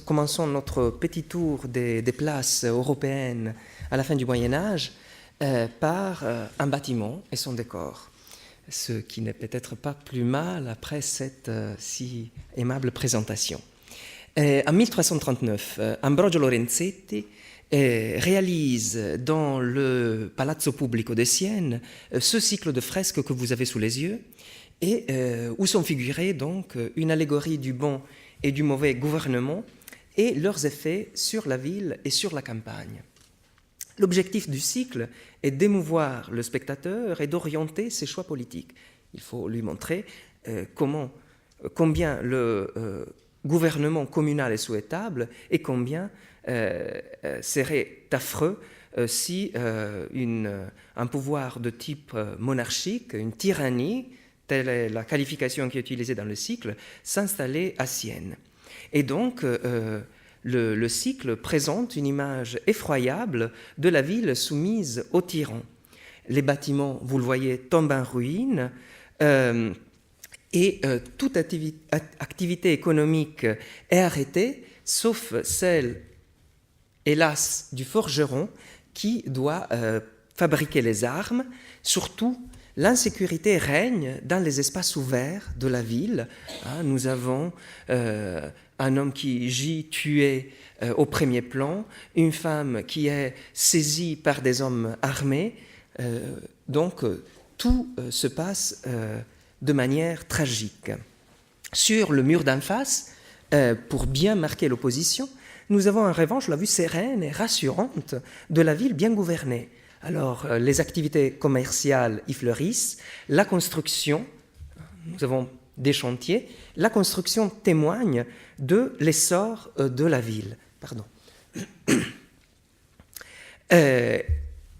commençons notre petit tour des places européennes à la fin du Moyen-Âge par un bâtiment et son décor, ce qui n'est peut-être pas plus mal après cette si aimable présentation. En 1339, Ambrogio Lorenzetti réalise dans le Palazzo Pubblico de Sienne ce cycle de fresques que vous avez sous les yeux et où sont figurées donc une allégorie du bon et du mauvais gouvernement et leurs effets sur la ville et sur la campagne. L'objectif du cycle est d'émouvoir le spectateur et d'orienter ses choix politiques. Il faut lui montrer combien le gouvernement communal est souhaitable et combien serait affreux si un pouvoir de type monarchique, une tyrannie, telle est la qualification qui est utilisée dans le cycle, s'installait à Sienne. Et donc, le cycle présente une image effroyable de la ville soumise aux tyrans. Les bâtiments, vous le voyez, tombent en ruine et toute activité économique est arrêtée, sauf celle, hélas, du forgeron qui doit fabriquer les armes. Surtout, l'insécurité règne dans les espaces ouverts de la ville. Nous avons un homme qui gît tué au premier plan, une femme qui est saisie par des hommes armés. Donc, tout se passe de manière tragique. Sur le mur d'en face, pour bien marquer l'opposition, nous avons en revanche la vue sereine et rassurante de la ville bien gouvernée. Alors, les activités commerciales y fleurissent, la construction, nous avons des chantiers, la construction témoigne de l'essor de la ville. Pardon.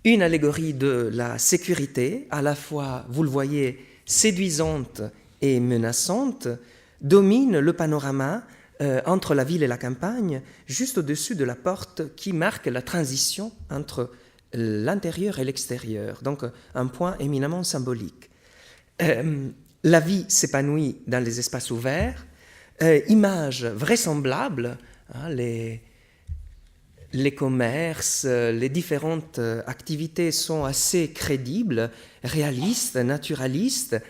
Une allégorie de la sécurité, à la fois, vous le voyez, séduisante et menaçante, domine le panorama entre la ville et la campagne, juste au-dessus de la porte qui marque la transition entre l'intérieur et l'extérieur, donc un point éminemment symbolique. La vie s'épanouit dans les espaces ouverts, images vraisemblables, les commerces, les différentes activités sont assez crédibles, réalistes, naturalistes,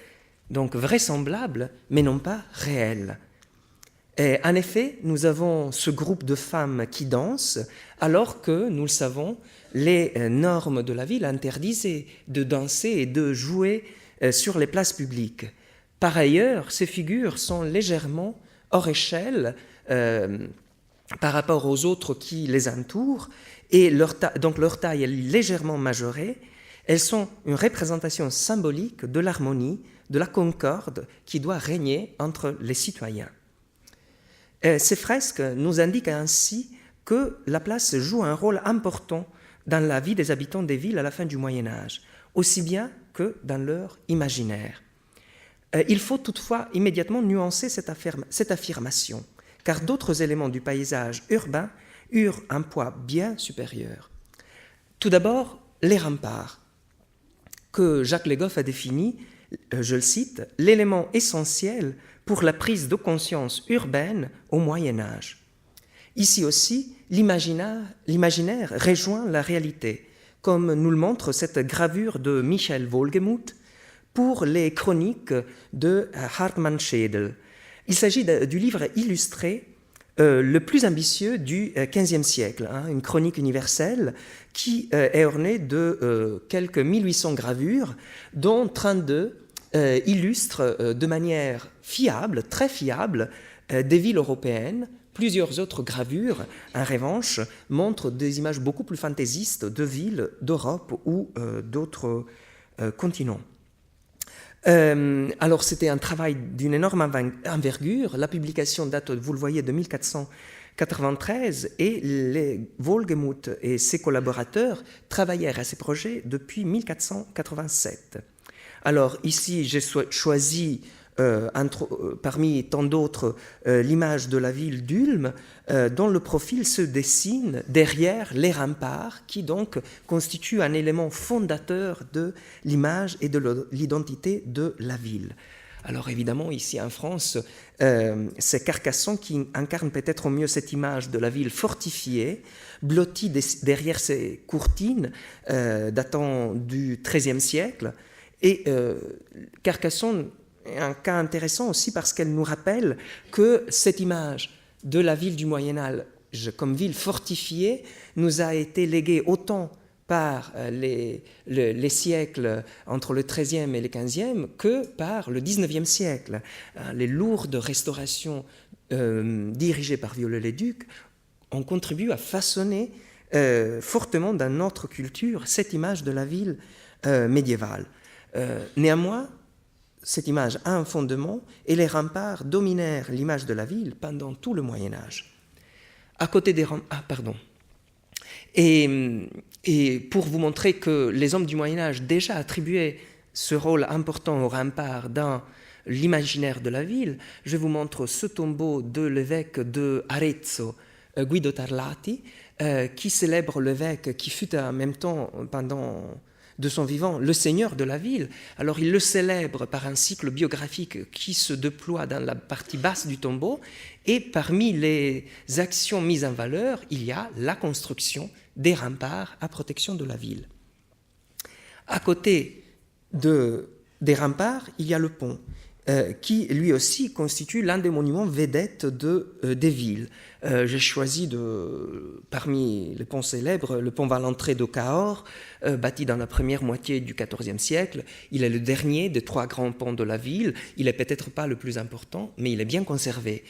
donc vraisemblables, mais non pas réelles. Et en effet, nous avons ce groupe de femmes qui dansent, alors que, nous le savons, les normes de la ville interdisaient de danser et de jouer sur les places publiques. Par ailleurs, ces figures sont légèrement hors échelle par rapport aux autres qui les entourent, et donc leur taille est légèrement majorée. Elles sont une représentation symbolique de l'harmonie, de la concorde qui doit régner entre les citoyens. Ces fresques nous indiquent ainsi que la place joue un rôle important dans la vie des habitants des villes à la fin du Moyen-Âge, aussi bien que dans leur imaginaire. Il faut toutefois immédiatement nuancer cette affirmation, car d'autres éléments du paysage urbain eurent un poids bien supérieur. Tout d'abord, les remparts, que Jacques Le Goff a défini, je le cite, « l'élément essentiel pour la prise de conscience urbaine au Moyen-Âge ». Ici aussi, l'imaginaire rejoint la réalité, comme nous le montre cette gravure de Michael Wohlgemuth pour les chroniques de Hartmann Schedel. Il s'agit du livre illustré le plus ambitieux du XVe siècle, une chronique universelle qui est ornée de quelques 1800 gravures, dont 32 illustrent de manière fiable, très fiable, des villes européennes. Plusieurs autres gravures, en revanche, montrent des images beaucoup plus fantaisistes de villes d'Europe ou d'autres continents. Alors, c'était un travail d'une énorme envergure. La publication date, vous le voyez, de 1493 et Wohlgemuth et ses collaborateurs travaillèrent à ces projets depuis 1487. Alors, ici, j'ai choisi parmi tant d'autres, l'image de la ville d'Ulm, dont le profil se dessine derrière les remparts, qui donc constituent un élément fondateur de l'image et de l'identité de la ville. Alors évidemment, ici en France, c'est Carcassonne qui incarne peut-être au mieux cette image de la ville fortifiée, blottie derrière ses courtines datant du XIIIe siècle. Et Carcassonne est un cas intéressant aussi parce qu'elle nous rappelle que cette image de la ville du Moyen-Âge comme ville fortifiée nous a été léguée autant par les siècles entre le XIIIe et le XVe que par le XIXe siècle. Les lourdes restaurations dirigées par Viollet-le-Duc ont contribué à façonner fortement dans notre culture cette image de la ville médiévale. Néanmoins, cette image a un fondement et les remparts dominèrent l'image de la ville pendant tout le Moyen-Âge. À côté des remparts... pardon. Et pour vous montrer que les hommes du Moyen-Âge déjà attribuaient ce rôle important aux remparts dans l'imaginaire de la ville, je vous montre ce tombeau de l'évêque de Arezzo, Guido Tarlati, qui célèbre l'évêque qui fut en même temps, pendant de son vivant, le seigneur de la ville. Alors il le célèbre par un cycle biographique qui se déploie dans la partie basse du tombeau, et parmi les actions mises en valeur, il y a la construction des remparts à protection de la ville. À côté des remparts, il y a le pont, qui lui aussi constitue l'un des monuments vedettes des villes. J'ai choisi parmi les ponts célèbres le pont Valentré de Cahors, bâti dans la première moitié du XIVe siècle. Il est le dernier des 3 grands ponts de la ville. Il n'est peut-être pas le plus important, mais il est bien conservé.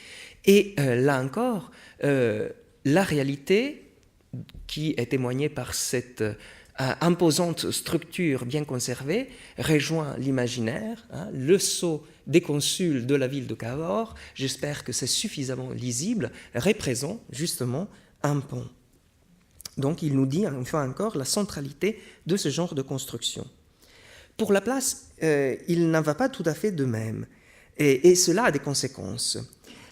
Et là encore, la réalité qui est témoignée par cette imposante structure bien conservée rejoint l'imaginaire, le sceau des consuls de la ville de Cahors, j'espère que c'est suffisamment lisible, représente justement un pont. Donc il nous dit une fois encore la centralité de ce genre de construction. Pour la place, il n'en va pas tout à fait de même, et cela a des conséquences.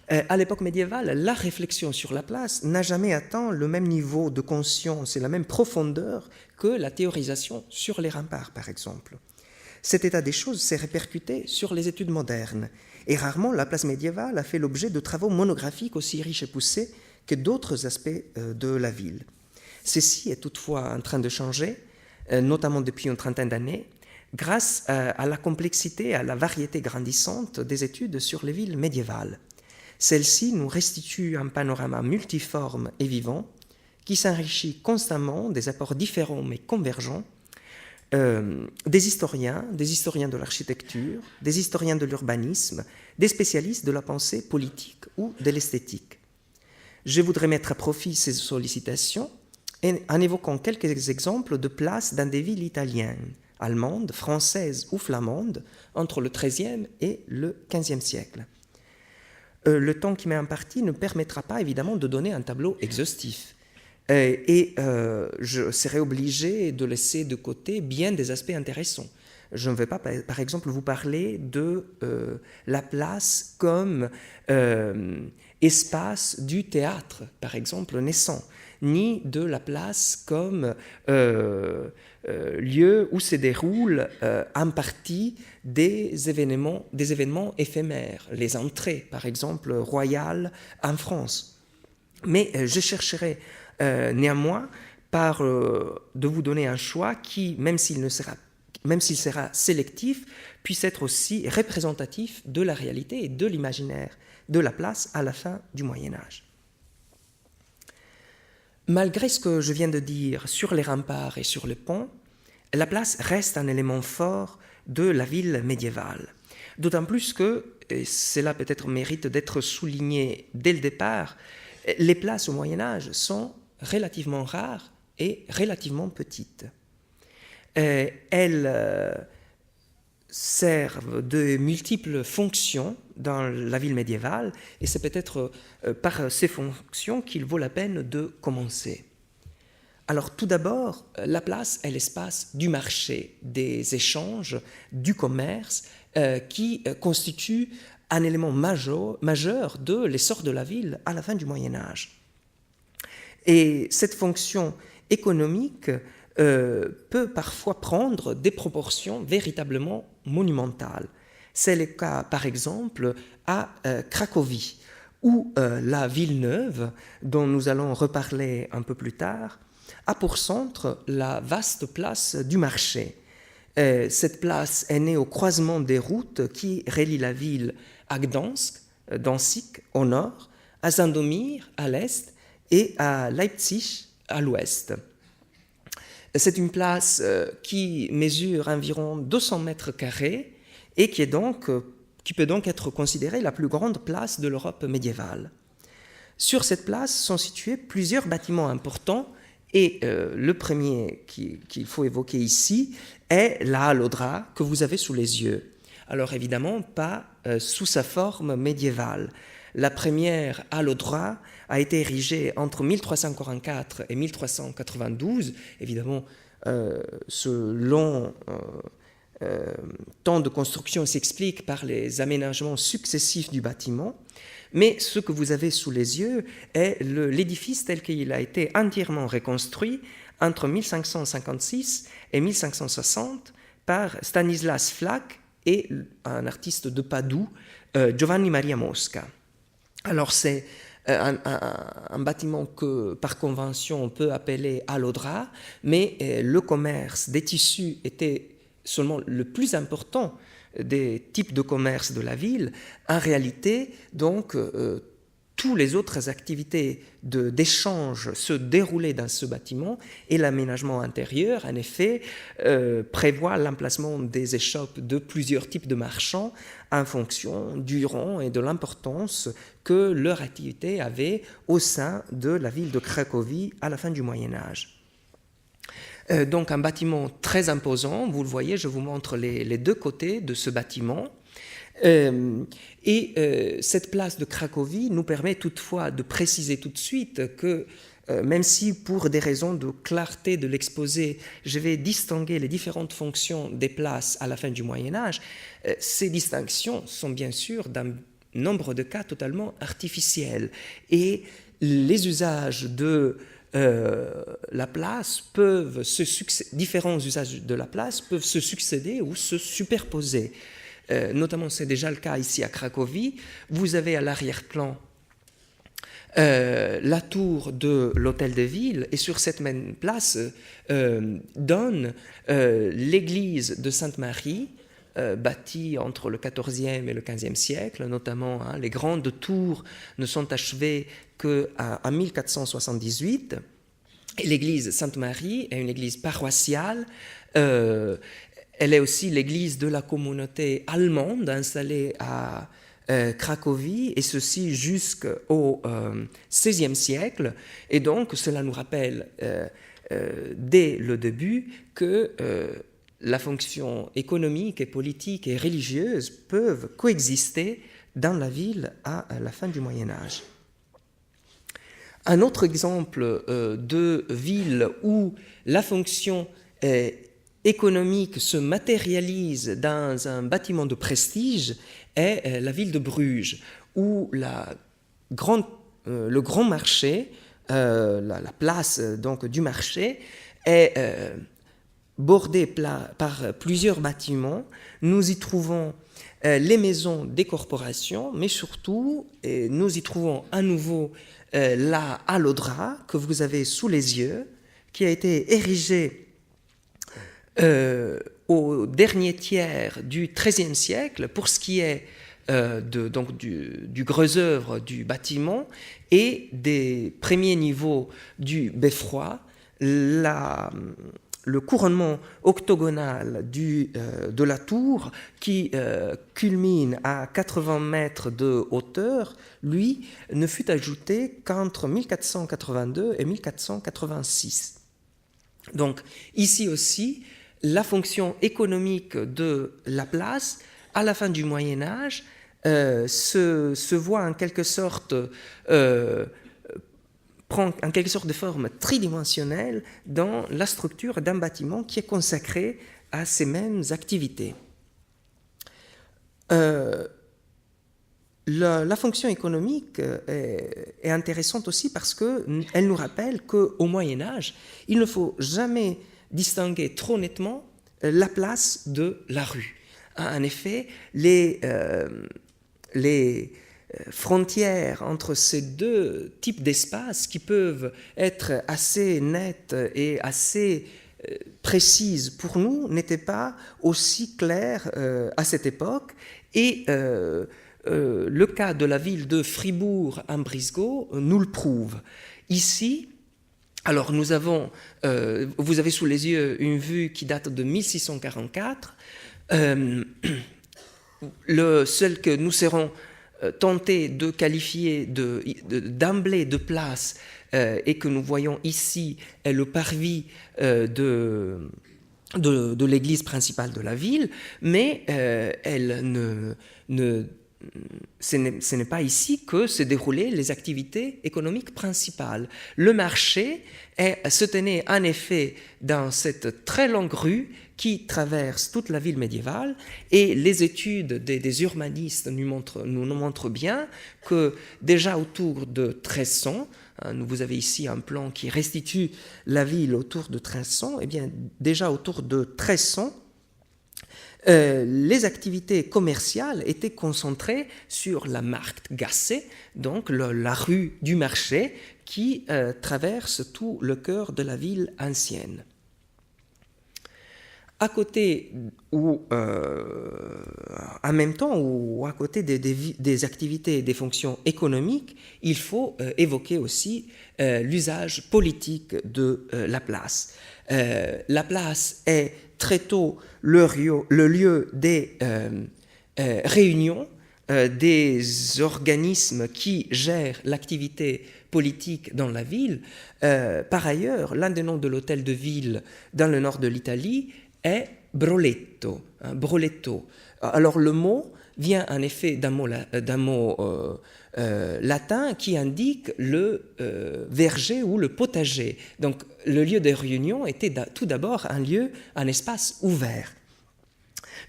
À l'époque médiévale, la réflexion sur la place n'a jamais atteint le même niveau de conscience et la même profondeur que la théorisation sur les remparts, par exemple. Cet état des choses s'est répercuté sur les études modernes, et rarement la place médiévale a fait l'objet de travaux monographiques aussi riches et poussés que d'autres aspects de la ville. Ceci est toutefois en train de changer, notamment depuis une trentaine d'années, grâce à la complexité et à la variété grandissante des études sur les villes médiévales. Celle-ci nous restitue un panorama multiforme et vivant qui s'enrichit constamment des apports différents mais convergents des historiens de l'architecture, des historiens de l'urbanisme, des spécialistes de la pensée politique ou de l'esthétique. Je voudrais mettre à profit ces sollicitations en évoquant quelques exemples de places dans des villes italiennes, allemandes, françaises ou flamandes entre le XIIIe et le XVe siècle. Le temps qui m'est imparti ne permettra pas évidemment de donner un tableau exhaustif. Je serai obligé de laisser de côté bien des aspects intéressants. Je ne vais pas, par exemple, vous parler de la place comme espace du théâtre, par exemple, naissant, ni de la place comme lieu où se déroulent en partie des événements éphémères, les entrées, par exemple, royales en France. Mais je chercherai néanmoins de vous donner un choix qui, même s'il sera sélectif, puisse être aussi représentatif de la réalité et de l'imaginaire de la place à la fin du Moyen-Âge. Malgré ce que je viens de dire sur les remparts et sur les ponts, la place reste un élément fort de la ville médiévale. D'autant plus que, et cela peut-être mérite d'être souligné dès le départ, les places au Moyen-Âge sont relativement rares et relativement petites. Elles servent de multiples fonctions dans la ville médiévale, et c'est peut-être par ces fonctions qu'il vaut la peine de commencer. Alors tout d'abord, la place est l'espace du marché, des échanges, du commerce, qui constitue un élément majeur de l'essor de la ville à la fin du Moyen-Âge. Et cette fonction économique peut parfois prendre des proportions véritablement monumentales. C'est le cas, par exemple, à Cracovie, où la ville neuve, dont nous allons reparler un peu plus tard, a pour centre la vaste place du marché. Cette place est née au croisement des routes qui relient la ville à Gdansk, Danzig au nord, à Sandomir à l'est et à Leipzig à l'ouest. C'est une place qui mesure environ 200 mètres carrés et qui peut donc être considérée la plus grande place de l'Europe médiévale. Sur cette place sont situés plusieurs bâtiments importants et le premier qu'il faut évoquer ici est la Halle aux Draps que vous avez sous les yeux. Alors évidemment, pas sous sa forme médiévale. La première Halle aux Draps a été érigée entre 1344 et 1392. Évidemment, ce long temps de construction s'explique par les aménagements successifs du bâtiment. Mais ce que vous avez sous les yeux est l'édifice tel qu'il a été entièrement reconstruit entre 1556 et 1560 par Stanislas Flach et un artiste de Padoue, Giovanni Maria Mosca. Alors c'est un bâtiment que par convention on peut appeler Halle aux Draps, mais le commerce des tissus était seulement le plus important des types de commerce de la ville. En réalité, donc, toutes les autres activités d'échange se déroulaient dans ce bâtiment et l'aménagement intérieur, en effet, prévoit l'emplacement des échoppes de plusieurs types de marchands en fonction du rang et de l'importance que leur activité avait au sein de la ville de Cracovie à la fin du Moyen-Âge. Donc un bâtiment très imposant, vous le voyez, je vous montre les deux côtés de ce bâtiment. Cette place de Cracovie nous permet toutefois de préciser tout de suite que même si pour des raisons de clarté de l'exposé, je vais distinguer les différentes fonctions des places à la fin du Moyen-Âge, ces distinctions sont bien sûr dans nombre de cas totalement artificielles. Et les usages de la place peuvent différents usages de la place peuvent se succéder ou se superposer. Notamment, c'est déjà le cas ici à Cracovie. Vous avez à l'arrière-plan la tour de l'hôtel de ville et sur cette même place donne l'église de Sainte-Marie, bâtie entre le XIVe et le XVe siècle, notamment les grandes tours ne sont achevées qu'en 1478. Et l'église Sainte-Marie est une église paroissiale. Elle est aussi l'église de la communauté allemande installée à Cracovie, et ceci jusqu'au XVIe siècle. Et donc, cela nous rappelle dès le début que la fonction économique et politique et religieuse peuvent coexister dans la ville à la fin du Moyen-Âge. Un autre exemple de ville où la fonction économique se matérialise dans un bâtiment de prestige est la ville de Bruges, où le grand marché, la place donc, du marché, est bordée par plusieurs bâtiments. Nous y trouvons les maisons des corporations, mais surtout, nous y trouvons à nouveau la Halle aux Draps que vous avez sous les yeux, qui a été érigée au dernier tiers du XIIIe siècle pour ce qui est du gros œuvre du bâtiment et des premiers niveaux du beffroi. Le couronnement octogonal de la tour qui culmine à 80 mètres de hauteur, lui, ne fut ajouté qu'entre 1482 et 1486. Donc ici aussi, la fonction économique de la place, à la fin du Moyen-Âge, se voit en quelque sorte prend en quelque sorte de forme tridimensionnelle dans la structure d'un bâtiment qui est consacré à ces mêmes activités. La fonction économique est intéressante aussi parce qu'elle nous rappelle qu'au Moyen-Âge, il ne faut jamais distinguer trop nettement la place de la rue. en effet, les frontières entre ces deux types d'espaces qui peuvent être assez nettes et assez précises pour nous n'étaient pas aussi claires à cette époque. Et le cas de la ville de Fribourg-en-Brisgau nous le prouve. Ici, alors nous avons, vous avez sous les yeux une vue qui date de 1644. Celle que nous serons tentés de qualifier d'emblée de place et que nous voyons ici est le parvis de l'église principale de la ville, mais ce n'est pas ici que se déroulaient les activités économiques principales. Le marché se tenait en effet dans cette très longue rue qui traverse toute la ville médiévale, et les études des urbanistes nous montrent bien que déjà autour de 1300, vous avez ici un plan qui restitue la ville autour de 1300, et bien déjà autour de 1300, les activités commerciales étaient concentrées sur la Marktgasse, donc la rue du marché qui traverse tout le cœur de la ville ancienne. À côté ou en même temps ou à côté des activités et des fonctions économiques, il faut évoquer aussi l'usage politique de la place. La place est très tôt le lieu des réunions des organismes qui gèrent l'activité politique dans la ville. Par ailleurs, l'un des noms de l'hôtel de ville dans le nord de l'Italie est Broletto. Broletto. Alors le mot vient en effet d'un mot latin qui indique le verger ou le potager. Donc le lieu de réunion était tout d'abord un espace ouvert.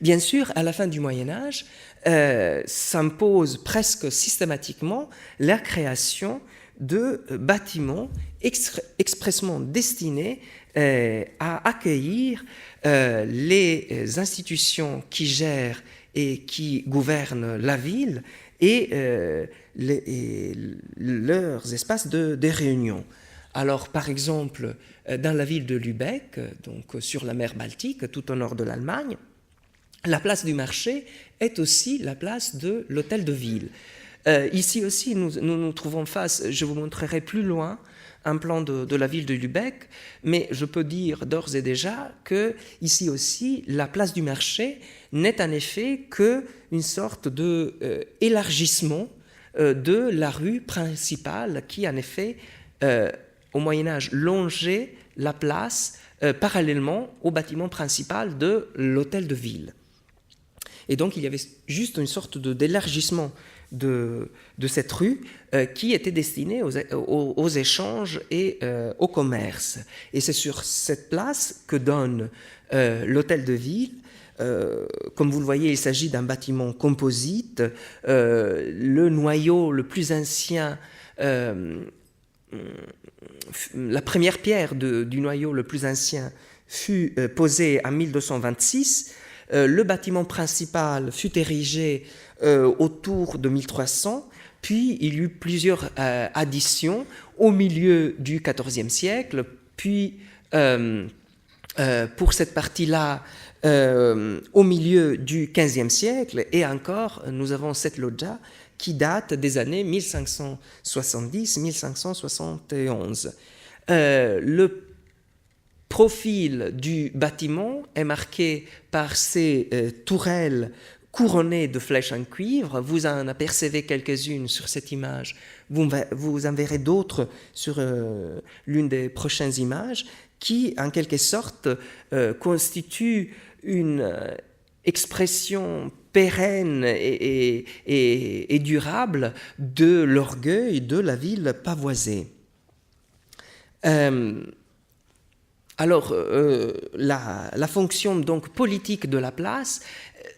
Bien sûr, à la fin du Moyen-Âge, s'impose presque systématiquement la création de bâtiments expressément destinés à accueillir les institutions qui gèrent et qui gouvernent la ville et leurs espaces de réunion. Alors, par exemple, dans la ville de Lübeck, donc sur la mer Baltique, tout au nord de l'Allemagne, la place du marché est aussi la place de l'hôtel de ville. Ici aussi, nous trouvons face, je vous montrerai plus loin, un plan de la ville de Lübeck, mais je peux dire d'ores et déjà que ici aussi, la place du marché n'est en effet qu'une sorte d'élargissement de la rue principale qui, en effet, au Moyen-Âge, longeait la place parallèlement au bâtiment principal de l'hôtel de ville. Et donc, il y avait juste une sorte d'élargissement de cette rue qui était destinée aux échanges et au commerce. Et c'est sur cette place que donne l'hôtel de ville. Comme vous le voyez, il s'agit d'un bâtiment composite. Le noyau le plus ancien, la première pierre du noyau le plus ancien fut posée en 1226. Le bâtiment principal fut érigé autour de 1300, puis il y eut plusieurs additions au milieu du XIVe siècle, puis pour cette partie-là au milieu du XVe siècle, et encore nous avons cette loggia qui date des années 1570-1571. Le profil du bâtiment est marqué par ces tourelles couronnées de flèches en cuivre. Vous en apercevez quelques-unes sur cette image. Vous en verrez d'autres sur l'une des prochaines images qui, en quelque sorte, constituent une expression pérenne et durable de l'orgueil de la ville pavoisée. Alors, la fonction donc politique de la place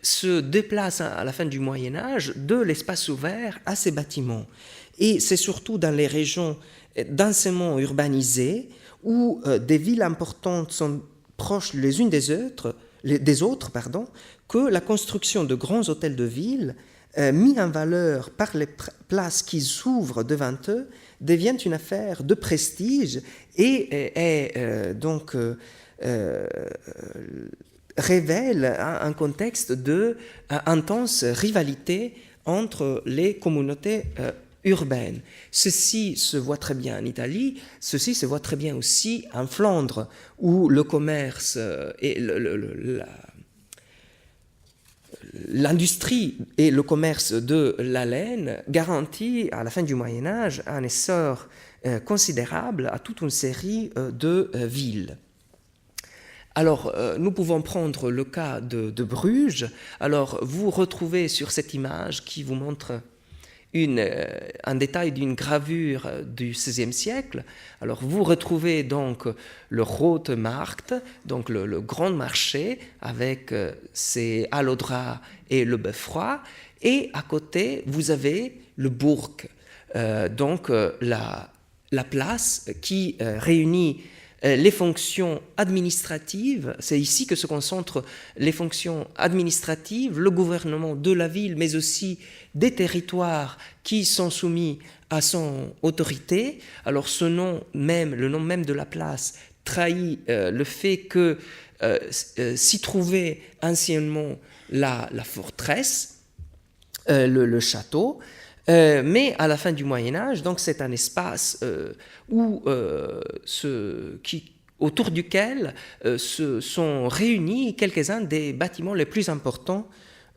se déplace à la fin du Moyen-Âge de l'espace ouvert à ces bâtiments. Et c'est surtout dans les régions densément urbanisées où des villes importantes sont proches les unes des autres, des autres, pardon, que la construction de grands hôtels de ville, mis en valeur par les places qui s'ouvrent devant eux, devient une affaire de prestige et donc révèle un contexte d'intense rivalité entre les communautés urbaines. Ceci se voit très bien en Italie, ceci se voit très bien aussi en Flandre, où le commerce et l'industrie et le commerce de la laine garantit à la fin du Moyen-Âge un essor considérable à toute une série de villes. Alors, nous pouvons prendre le cas de Bruges. Alors, vous retrouvez sur cette image qui vous montre un détail d'une gravure du XVIe siècle. Alors, vous retrouvez donc le Rote Markt, donc le grand marché avec ses alodras et le bœuf froid. Et à côté, vous avez le Bourg, donc la place qui réunit les fonctions administratives. C'est ici que se concentrent les fonctions administratives, le gouvernement de la ville, mais aussi des territoires qui sont soumis à son autorité. Alors le nom même de la place trahit le fait que s'y trouvait anciennement la forteresse, le château. Mais à la fin du Moyen-Âge, donc c'est un espace autour duquel se sont réunis quelques-uns des bâtiments les plus importants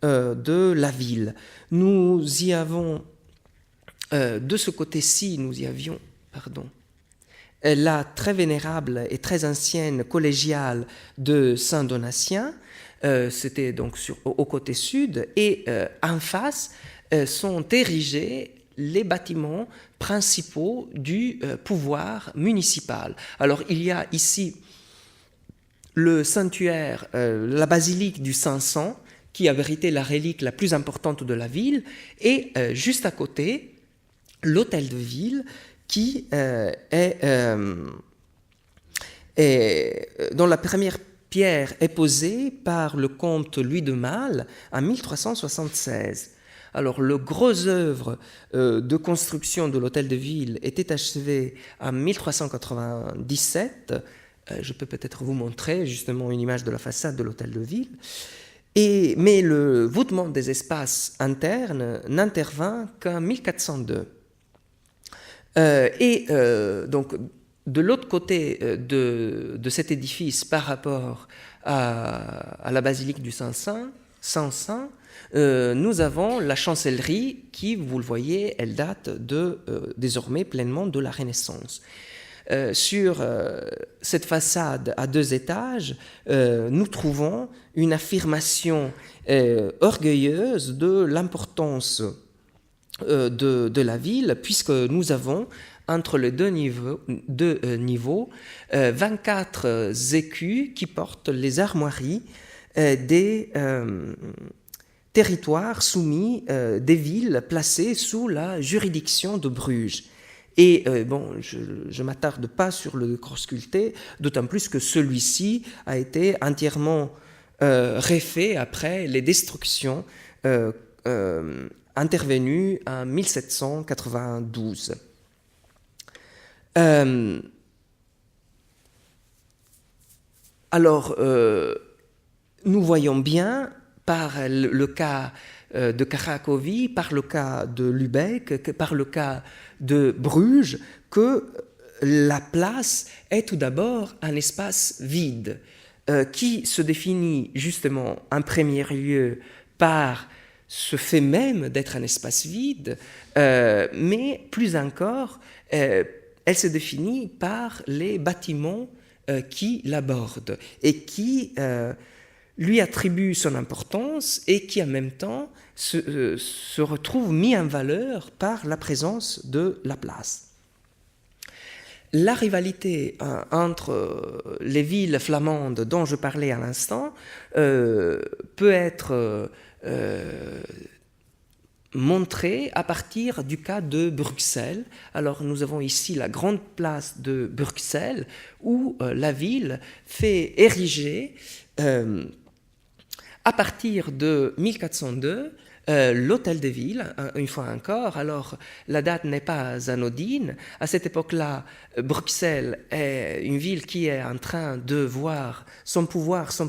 de la ville. Nous y avons, de ce côté-ci, la très vénérable et très ancienne collégiale de Saint-Donatien, c'était donc au côté sud, et en face, sont érigés les bâtiments principaux du pouvoir municipal. Alors, il y a ici le sanctuaire, la basilique du 500, qui abritait la relique la plus importante de la ville, et juste à côté, l'hôtel de ville, qui dont la première pierre est posée par le comte Louis de Malle en 1376. Alors, le gros œuvre de construction de l'hôtel de ville était achevé en 1397. Je peux peut-être vous montrer justement une image de la façade de l'hôtel de ville. Mais le voûtement des espaces internes n'intervint qu'en 1402. Donc, de l'autre côté de cet édifice par rapport à la basilique du Saint-Saint, nous avons la chancellerie qui, vous le voyez, elle date désormais pleinement de la Renaissance. Sur cette façade à 2 étages, nous trouvons une affirmation orgueilleuse de l'importance de la ville, puisque nous avons entre les deux niveaux 24 écus qui portent les armoiries des territoires soumis, des villes placées sous la juridiction de Bruges. Et je ne m'attarde pas sur le décor sculpté, d'autant plus que celui-ci a été entièrement refait après les destructions intervenues en 1792. Alors, nous voyons bien, par le cas de Cracovie, par le cas de Lübeck, par le cas de Bruges, que la place est tout d'abord un espace vide, qui se définit justement en premier lieu par ce fait même d'être un espace vide, mais plus encore, elle se définit par les bâtiments qui l'abordent et qui lui attribuent son importance et qui en même temps se retrouvent mis en valeur par la présence de la place. La rivalité entre les villes flamandes dont je parlais à l'instant peut être montrée à partir du cas de Bruxelles. Alors nous avons ici la grande place de Bruxelles où la ville fait ériger À partir de 1402, l'hôtel de ville, une fois encore, alors la date n'est pas anodine. À cette époque-là, Bruxelles est une ville qui est en train de voir son pouvoir, son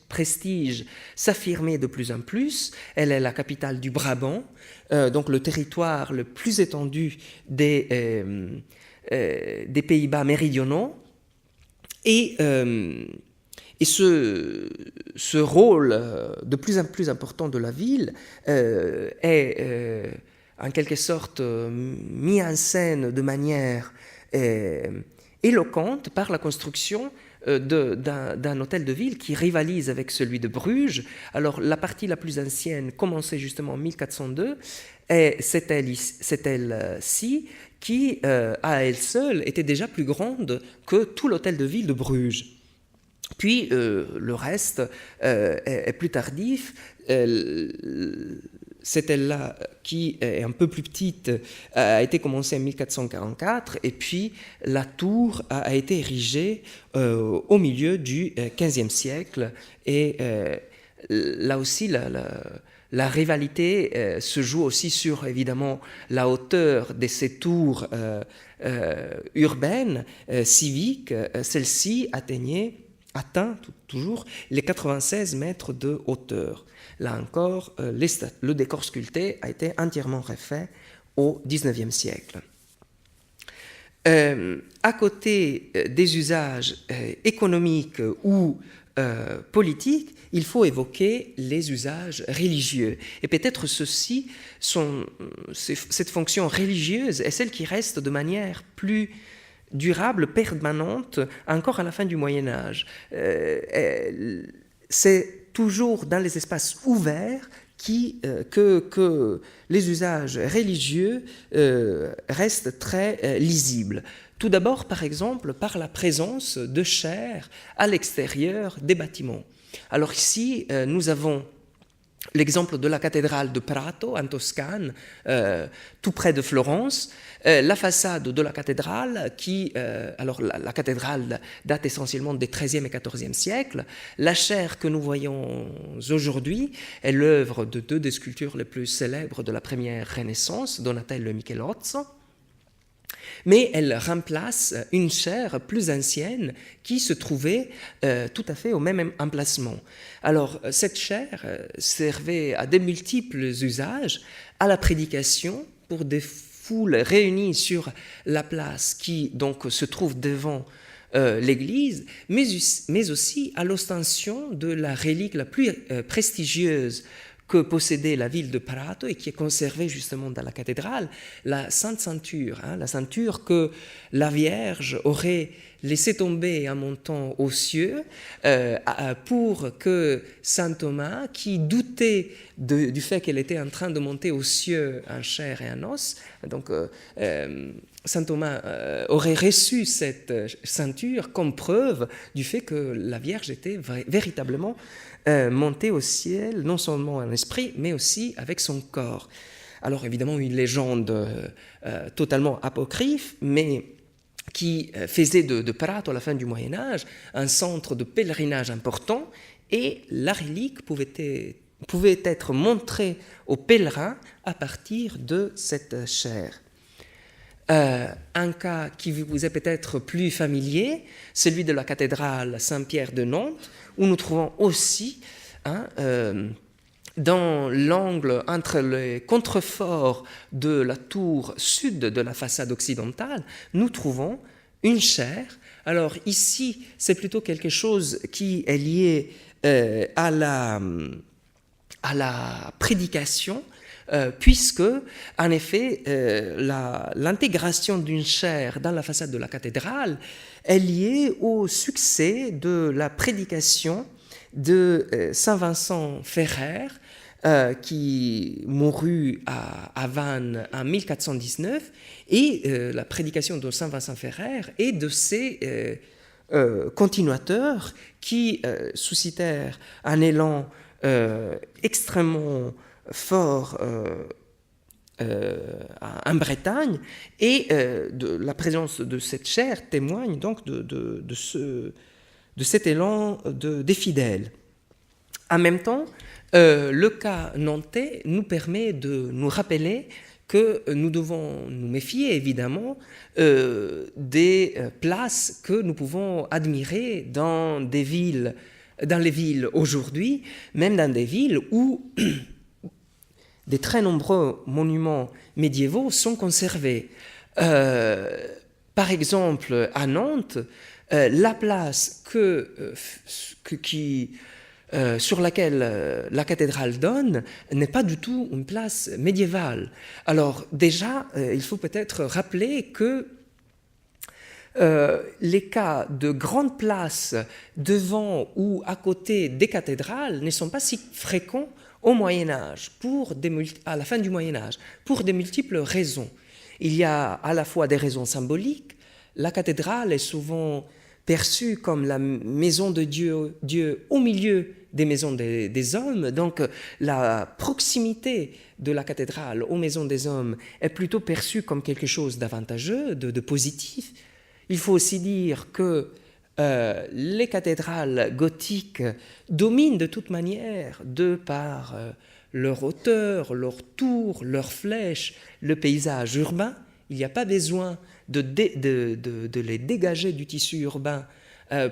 prestige s'affirmer de plus en plus. Elle est la capitale du Brabant, donc le territoire le plus étendu des Pays-Bas méridionaux. Et ce rôle de plus en plus important de la ville est en quelque sorte mis en scène de manière éloquente par la construction d'un hôtel de ville qui rivalise avec celui de Bruges. Alors la partie la plus ancienne commençait justement en 1402 et cette aile-ci qui à elle seule était déjà plus grande que tout l'hôtel de ville de Bruges. Puis le reste est plus tardif. Cette aile-là, qui est un peu plus petite, a été commencée en 1444, et puis la tour a été érigée au milieu du XVe siècle. Et là aussi, la rivalité se joue aussi sur, évidemment, la hauteur de ces tours urbaines, civiques. Celle-ci atteint toujours les 96 mètres de hauteur. Là encore, le décor sculpté a été entièrement refait au XIXe siècle. À côté des usages économiques ou politiques, il faut évoquer les usages religieux. Et peut-être cette fonction religieuse est celle qui reste de manière plus durable, permanente, encore à la fin du Moyen-Âge. C'est toujours dans les espaces ouverts que les usages religieux restent très lisibles. Tout d'abord, par exemple, par la présence de chaires à l'extérieur des bâtiments. Alors ici, nous avons l'exemple de la cathédrale de Prato, en Toscane, tout près de Florence. La façade de la cathédrale, alors la cathédrale date essentiellement des XIIIe et XIVe siècles. La chaire que nous voyons aujourd'hui est l'œuvre de deux des sculptures les plus célèbres de la première Renaissance, Donatello et Michelozzo. Mais elle remplace une chaire plus ancienne qui se trouvait tout à fait au même emplacement. Alors, cette chaire servait à de multiples usages, à la prédication pour des foules réunies sur la place qui donc se trouve devant l'église, mais aussi à l'ostension de la relique la plus prestigieuse que possédait la ville de Prato et qui est conservée justement dans la cathédrale, la Sainte Ceinture, la ceinture que la Vierge aurait laissé tomber en montant aux cieux pour que Saint Thomas, qui doutait du fait qu'elle était en train de monter aux cieux en chair et en os, donc Saint Thomas aurait reçu cette ceinture comme preuve du fait que la Vierge était véritablement montée au ciel, non seulement en esprit, mais aussi avec son corps. Alors évidemment, une légende totalement apocryphe, mais qui faisait de Prato à la fin du Moyen-Âge un centre de pèlerinage important, et la relique pouvait être montrée aux pèlerins à partir de cette chaire. Un cas qui vous est peut-être plus familier, celui de la cathédrale Saint-Pierre de Nantes, où nous trouvons aussi dans l'angle entre les contreforts de la tour sud de la façade occidentale, nous trouvons une chaire. Alors ici, c'est plutôt quelque chose qui est lié à la prédication, puisque, en effet, l'intégration d'une chaire dans la façade de la cathédrale est liée au succès de la prédication de Saint Vincent Ferrer, qui mourut à Vannes en 1419, et la prédication de Saint Vincent Ferrer et de ses continuateurs qui suscitèrent un élan extrêmement fort en Bretagne, et de la présence de cette chaire témoigne donc de cet élan des fidèles. En même temps, le cas nantais nous permet de nous rappeler que nous devons nous méfier évidemment des places que nous pouvons admirer dans les villes aujourd'hui, même dans des villes où des très nombreux monuments médiévaux sont conservés. Par exemple, à Nantes, la place sur laquelle la cathédrale donne n'est pas du tout une place médiévale. Alors déjà, il faut peut-être rappeler que les cas de grandes places devant ou à côté des cathédrales ne sont pas si fréquents au Moyen-Âge, à la fin du Moyen-Âge, pour de multiples raisons. Il y a à la fois des raisons symboliques. La cathédrale est souvent perçue comme la maison de Dieu au milieu des maisons des hommes. Donc la proximité de la cathédrale aux maisons des hommes est plutôt perçue comme quelque chose d'avantageux, de positif. Il faut aussi dire que les cathédrales gothiques dominent de toute manière, de par leur hauteur, leur tour, leurs flèches, le paysage urbain. Il n'y a pas besoin de les dégager du tissu urbain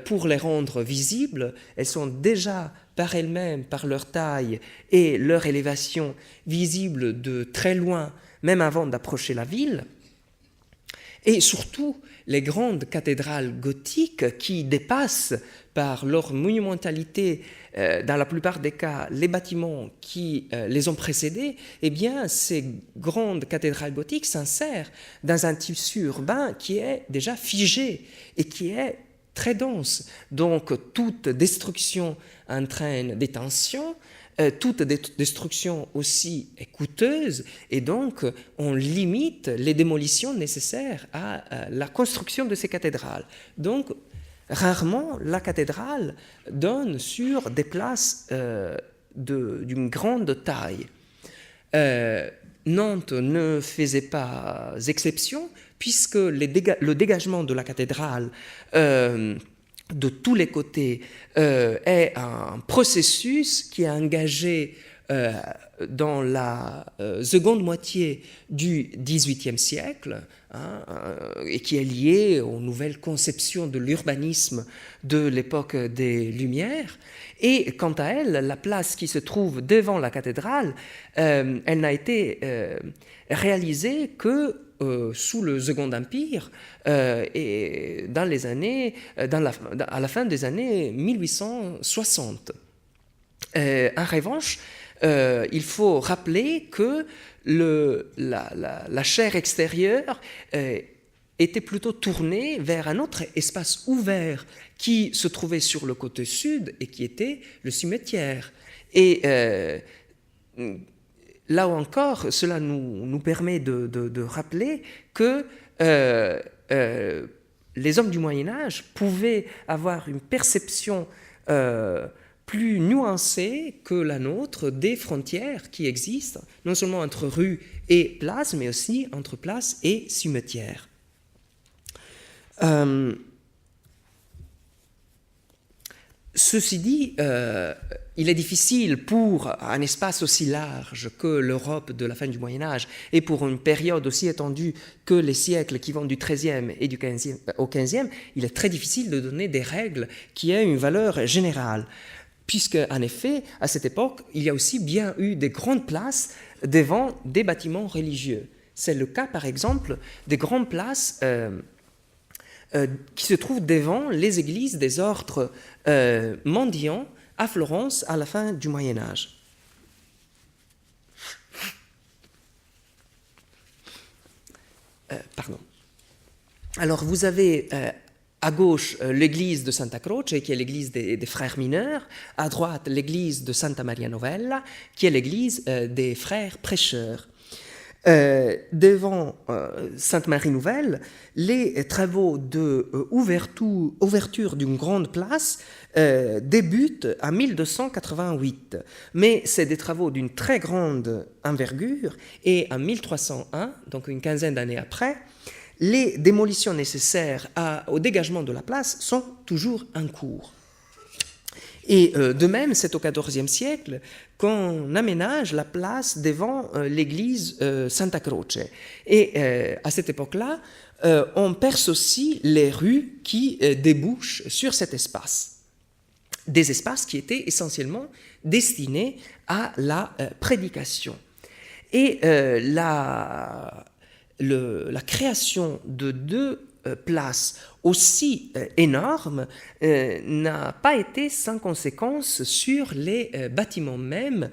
pour les rendre visibles. Elles sont déjà par elles-mêmes, par leur taille et leur élévation, visibles de très loin, même avant d'approcher la ville. Et surtout, les grandes cathédrales gothiques qui dépassent par leur monumentalité, dans la plupart des cas, les bâtiments qui les ont précédés, eh bien, ces grandes cathédrales gothiques s'insèrent dans un tissu urbain qui est déjà figé et qui est très dense. Donc, toute destruction entraîne des tensions. Toute destruction aussi est coûteuse et donc on limite les démolitions nécessaires à la construction de ces cathédrales. Donc rarement la cathédrale donne sur des places d'une grande taille. Nantes ne faisait pas exception puisque le dégagement de la cathédrale de tous les côtés est un processus qui est engagé dans la seconde moitié du XVIIIe siècle et qui est lié aux nouvelles conceptions de l'urbanisme de l'époque des Lumières. Et quant à elle, la place qui se trouve devant la cathédrale, elle n'a été réalisée que sous le Second Empire et à la fin des années 1860. En revanche, il faut rappeler que la chaire extérieure était plutôt tournée vers un autre espace ouvert qui se trouvait sur le côté sud et qui était le cimetière. Et là encore, cela nous permet de rappeler que les hommes du Moyen-Âge pouvaient avoir une perception plus nuancée que la nôtre des frontières qui existent, non seulement entre rue et place, mais aussi entre place et cimetière. Ceci dit, il est difficile pour un espace aussi large que l'Europe de la fin du Moyen-Âge et pour une période aussi étendue que les siècles qui vont du XIIIe et du XVe au XVe, il est très difficile de donner des règles qui aient une valeur générale. Puisque, en effet, à cette époque, il y a aussi bien eu des grandes places devant des bâtiments religieux. C'est le cas, par exemple, des grandes places qui se trouvent devant les églises des ordres mendiants à Florence à la fin du Moyen-Âge. Alors, vous avez à gauche l'église de Santa Croce, qui est l'église des frères mineurs, à droite l'église de Santa Maria Novella, qui est l'église des frères prêcheurs. Devant Sainte Marie Nouvelle, les travaux d'ouverture d'une grande place débutent en 1288. Mais c'est des travaux d'une très grande envergure et en 1301, donc une quinzaine d'années après, les démolitions nécessaires au dégagement de la place sont toujours en cours. Et de même, c'est au XIVe siècle qu'on aménage la place devant l'église Santa Croce. Et à cette époque-là, on perce aussi les rues qui débouchent sur cet espace. Des espaces qui étaient essentiellement destinés à la prédication. Et la création de deux places aussi énormes n'a pas été sans conséquence sur les bâtiments mêmes,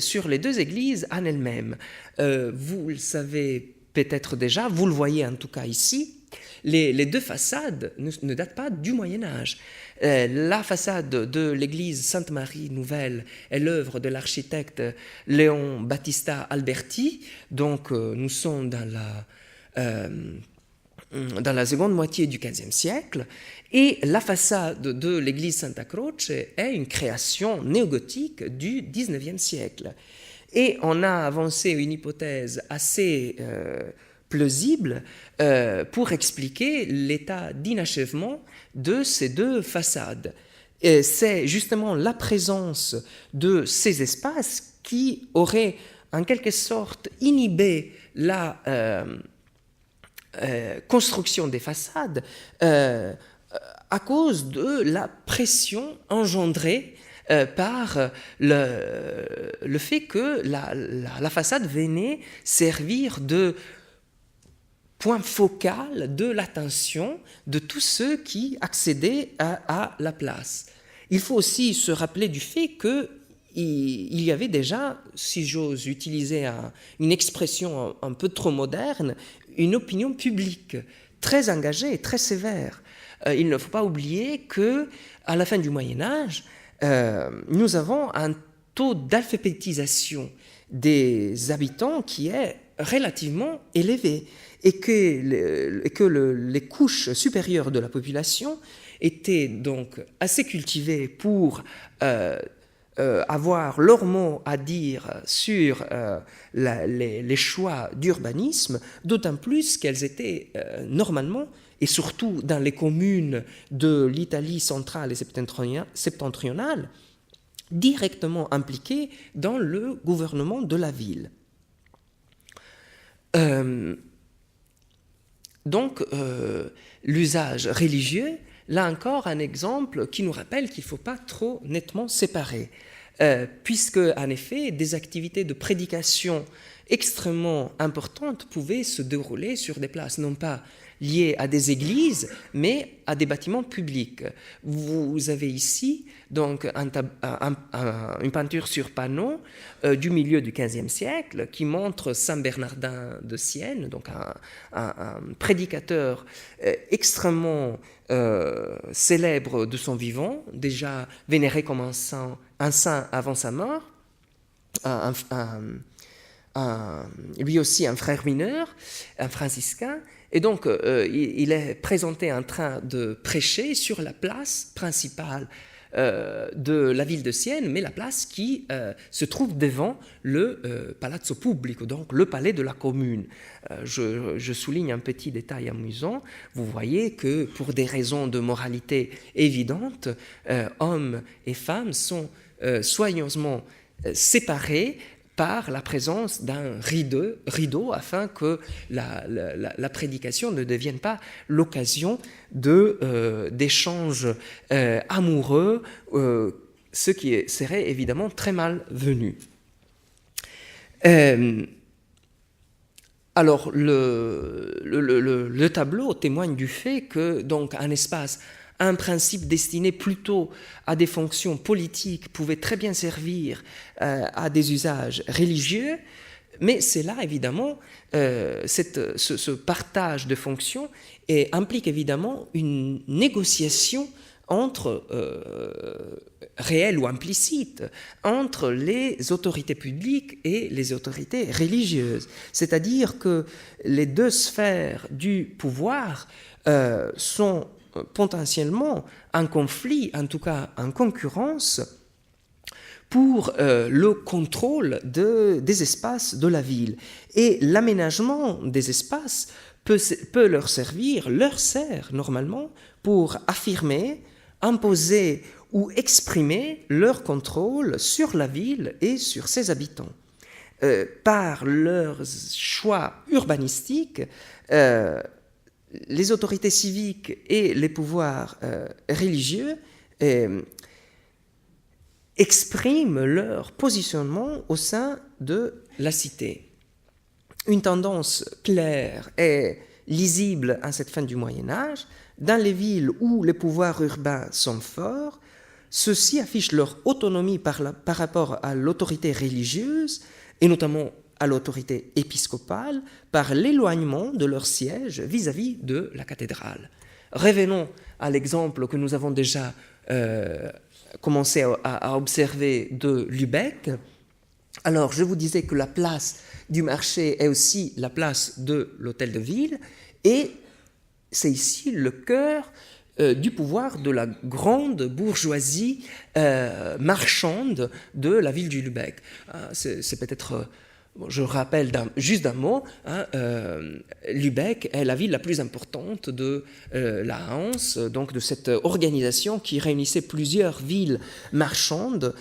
sur les deux églises en elles-mêmes. Vous le savez peut-être déjà, vous le voyez en tout cas ici, les deux façades ne datent pas du Moyen-Âge. La façade de l'église Sainte-Marie Nouvelle est l'œuvre de l'architecte Léon Battista Alberti, donc nous sommes dans la seconde moitié du XVe siècle, et la façade de l'église Santa Croce est une création néogothique du XIXe siècle. Et on a avancé une hypothèse assez plausible pour expliquer l'état d'inachèvement de ces deux façades. Et c'est justement la présence de ces espaces qui aurait en quelque sorte inhibé la construction des façades à cause de la pression engendrée par le fait que la façade venait servir de point focal de l'attention de tous ceux qui accédaient à la place. Il faut aussi se rappeler du fait qu'il y avait déjà, si j'ose utiliser une expression un peu trop moderne, une opinion publique très engagée et très sévère. Il ne faut pas oublier qu'à la fin du Moyen-Âge, nous avons un taux d'alphabétisation des habitants qui est relativement élevé et que les couches supérieures de la population étaient donc assez cultivées pour avoir leur mot à dire sur les choix d'urbanisme, d'autant plus qu'elles étaient normalement, et surtout dans les communes de l'Italie centrale et septentrionale, directement impliquées dans le gouvernement de la ville. Donc, l'usage religieux, là encore, un exemple qui nous rappelle qu'il ne faut pas trop nettement séparer, puisque, en effet, des activités de prédication extrêmement importantes pouvaient se dérouler sur des places, non pas liées à des églises, mais à des bâtiments publics. Vous avez ici donc une peinture sur panneau du milieu du XVe siècle qui montre Saint Bernardin de Sienne, donc un prédicateur extrêmement célèbre de son vivant, déjà vénéré comme un saint avant sa mort, lui aussi un frère mineur, un franciscain. Et donc, il est présenté en train de prêcher sur la place principale de la ville de Sienne, mais la place qui se trouve devant le Palazzo Pubblico, donc le palais de la commune. Je souligne un petit détail amusant. Vous voyez que pour des raisons de moralité évidentes, hommes et femmes sont soigneusement séparés par la présence d'un rideau afin que la prédication ne devienne pas l'occasion d'échanges amoureux, ce qui serait évidemment très malvenu. Alors, le tableau témoigne du fait que, donc, un espace, un principe destiné plutôt à des fonctions politiques pouvait très bien servir à des usages religieux, mais c'est là, évidemment, ce partage de fonctions implique évidemment une négociation réelle ou implicite, entre les autorités publiques et les autorités religieuses. C'est-à-dire que les deux sphères du pouvoir sont potentiellement en conflit, en tout cas en concurrence, pour le contrôle des espaces de la ville. Et l'aménagement des espaces peut leur sert normalement pour affirmer, imposer ou exprimer leur contrôle sur la ville et sur ses habitants. Par leurs choix urbanistiques, les autorités civiques et les pouvoirs religieux expriment leur positionnement au sein de la cité. Une tendance claire et lisible à cette fin du Moyen-Âge, dans les villes où les pouvoirs urbains sont forts, ceux-ci affichent leur autonomie par rapport à l'autorité religieuse, et notamment à l'autorité épiscopale, par l'éloignement de leur siège vis-à-vis de la cathédrale. Revenons à l'exemple que nous avons déjà commencé à observer de Lübeck. Alors, je vous disais que la place du marché est aussi la place de l'hôtel de ville, et c'est ici le cœur du pouvoir de la grande bourgeoisie marchande de la ville du Lübeck. C'est peut-être... je rappelle juste d'un mot, Lübeck est la ville la plus importante de la Hanse, donc de cette organisation qui réunissait plusieurs villes marchandes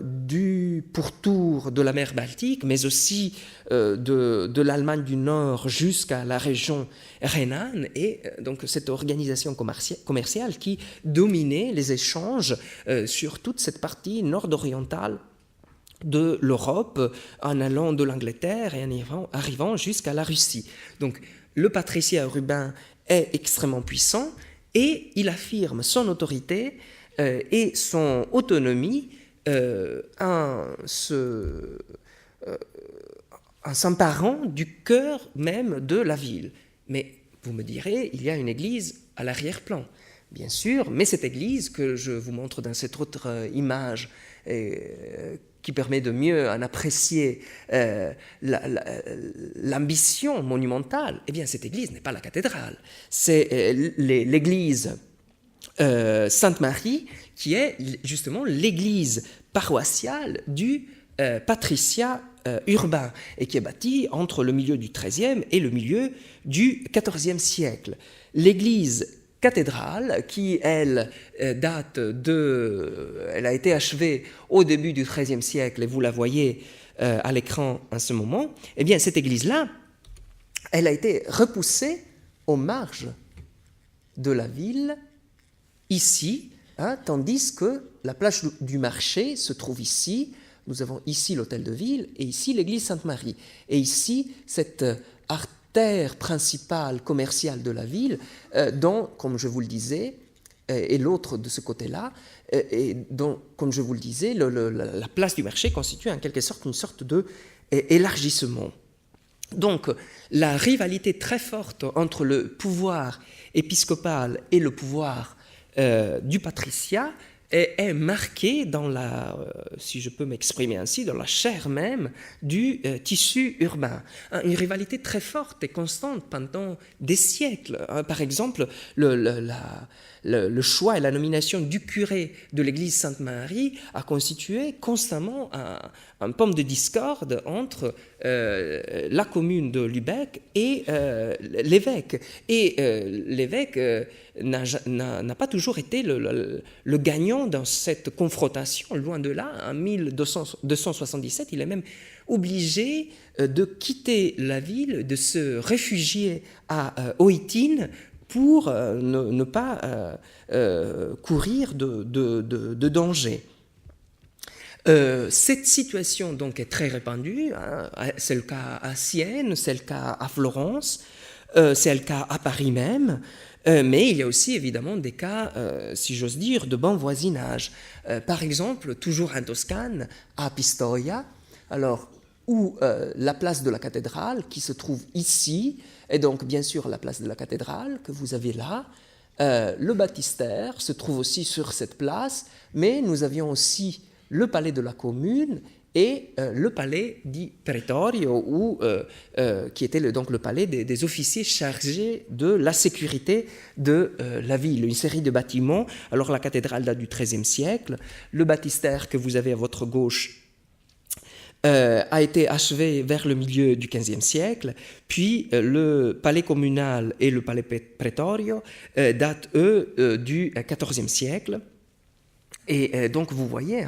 du pourtour de la mer Baltique, mais aussi de l'Allemagne du Nord jusqu'à la région rhénane, et donc cette organisation commerciale qui dominait les échanges sur toute cette partie nord-orientale de l'Europe, en allant de l'Angleterre et en arrivant jusqu'à la Russie. Donc le patriciat urbain est extrêmement puissant et il affirme son autorité et son autonomie en s'emparant du cœur même de la ville. Mais vous me direz, il y a une église à l'arrière-plan. Bien sûr, mais cette église que je vous montre dans cette autre image qui permet de mieux en apprécier l'ambition monumentale, eh bien cette église n'est pas la cathédrale, c'est l'église Sainte-Marie qui est justement l'église paroissiale du patriciat urbain et qui est bâtie entre le milieu du XIIIe et le milieu du XIVe siècle. L'église cathédrale qui, elle, elle a été achevée au début du XIIIe siècle, et vous la voyez à l'écran en ce moment, eh bien cette église-là, elle a été repoussée aux marges de la ville, ici, tandis que la place du marché se trouve ici. Nous avons ici l'hôtel de ville et ici l'église Sainte-Marie. Et ici, cette artère principale commerciale de la ville, dont, comme je vous le disais, et l'autre de ce côté-là, et dont, comme je vous le disais, la place du marché constitue en quelque sorte une sorte d'élargissement. Donc, la rivalité très forte entre le pouvoir épiscopal et le pouvoir du patriciat est marquée dans la, si je peux m'exprimer ainsi, dans la chair même du tissu urbain. Une rivalité très forte et constante pendant des siècles. Par exemple, le choix et la nomination du curé de l'église Sainte-Marie a constitué constamment un pomme de discorde entre la commune de Lübeck et l'évêque. Et l'évêque n'a pas toujours été le gagnant dans cette confrontation, loin de là. En 1277, il est même obligé de quitter la ville, de se réfugier à Oitin pour ne pas courir de danger. Cette situation donc est très répandue, c'est le cas à Sienne, c'est le cas à Florence, c'est le cas à Paris même, mais il y a aussi évidemment des cas, si j'ose dire, de bon voisinage. Par exemple, toujours en Toscane, à Pistoia, alors où la place de la cathédrale, qui se trouve ici, et donc bien sûr la place de la cathédrale que vous avez là, le baptistère se trouve aussi sur cette place, mais nous avions aussi le palais de la commune et le palais di Pretorio, qui était donc le palais des officiers chargés de la sécurité de la ville. Une série de bâtiments. Alors la cathédrale date du XIIIe siècle. Le baptistère que vous avez à votre gauche a été achevé vers le milieu du XVe siècle, puis le palais communal et le palais Pretorio datent, eux, du XIVe siècle. Et donc vous voyez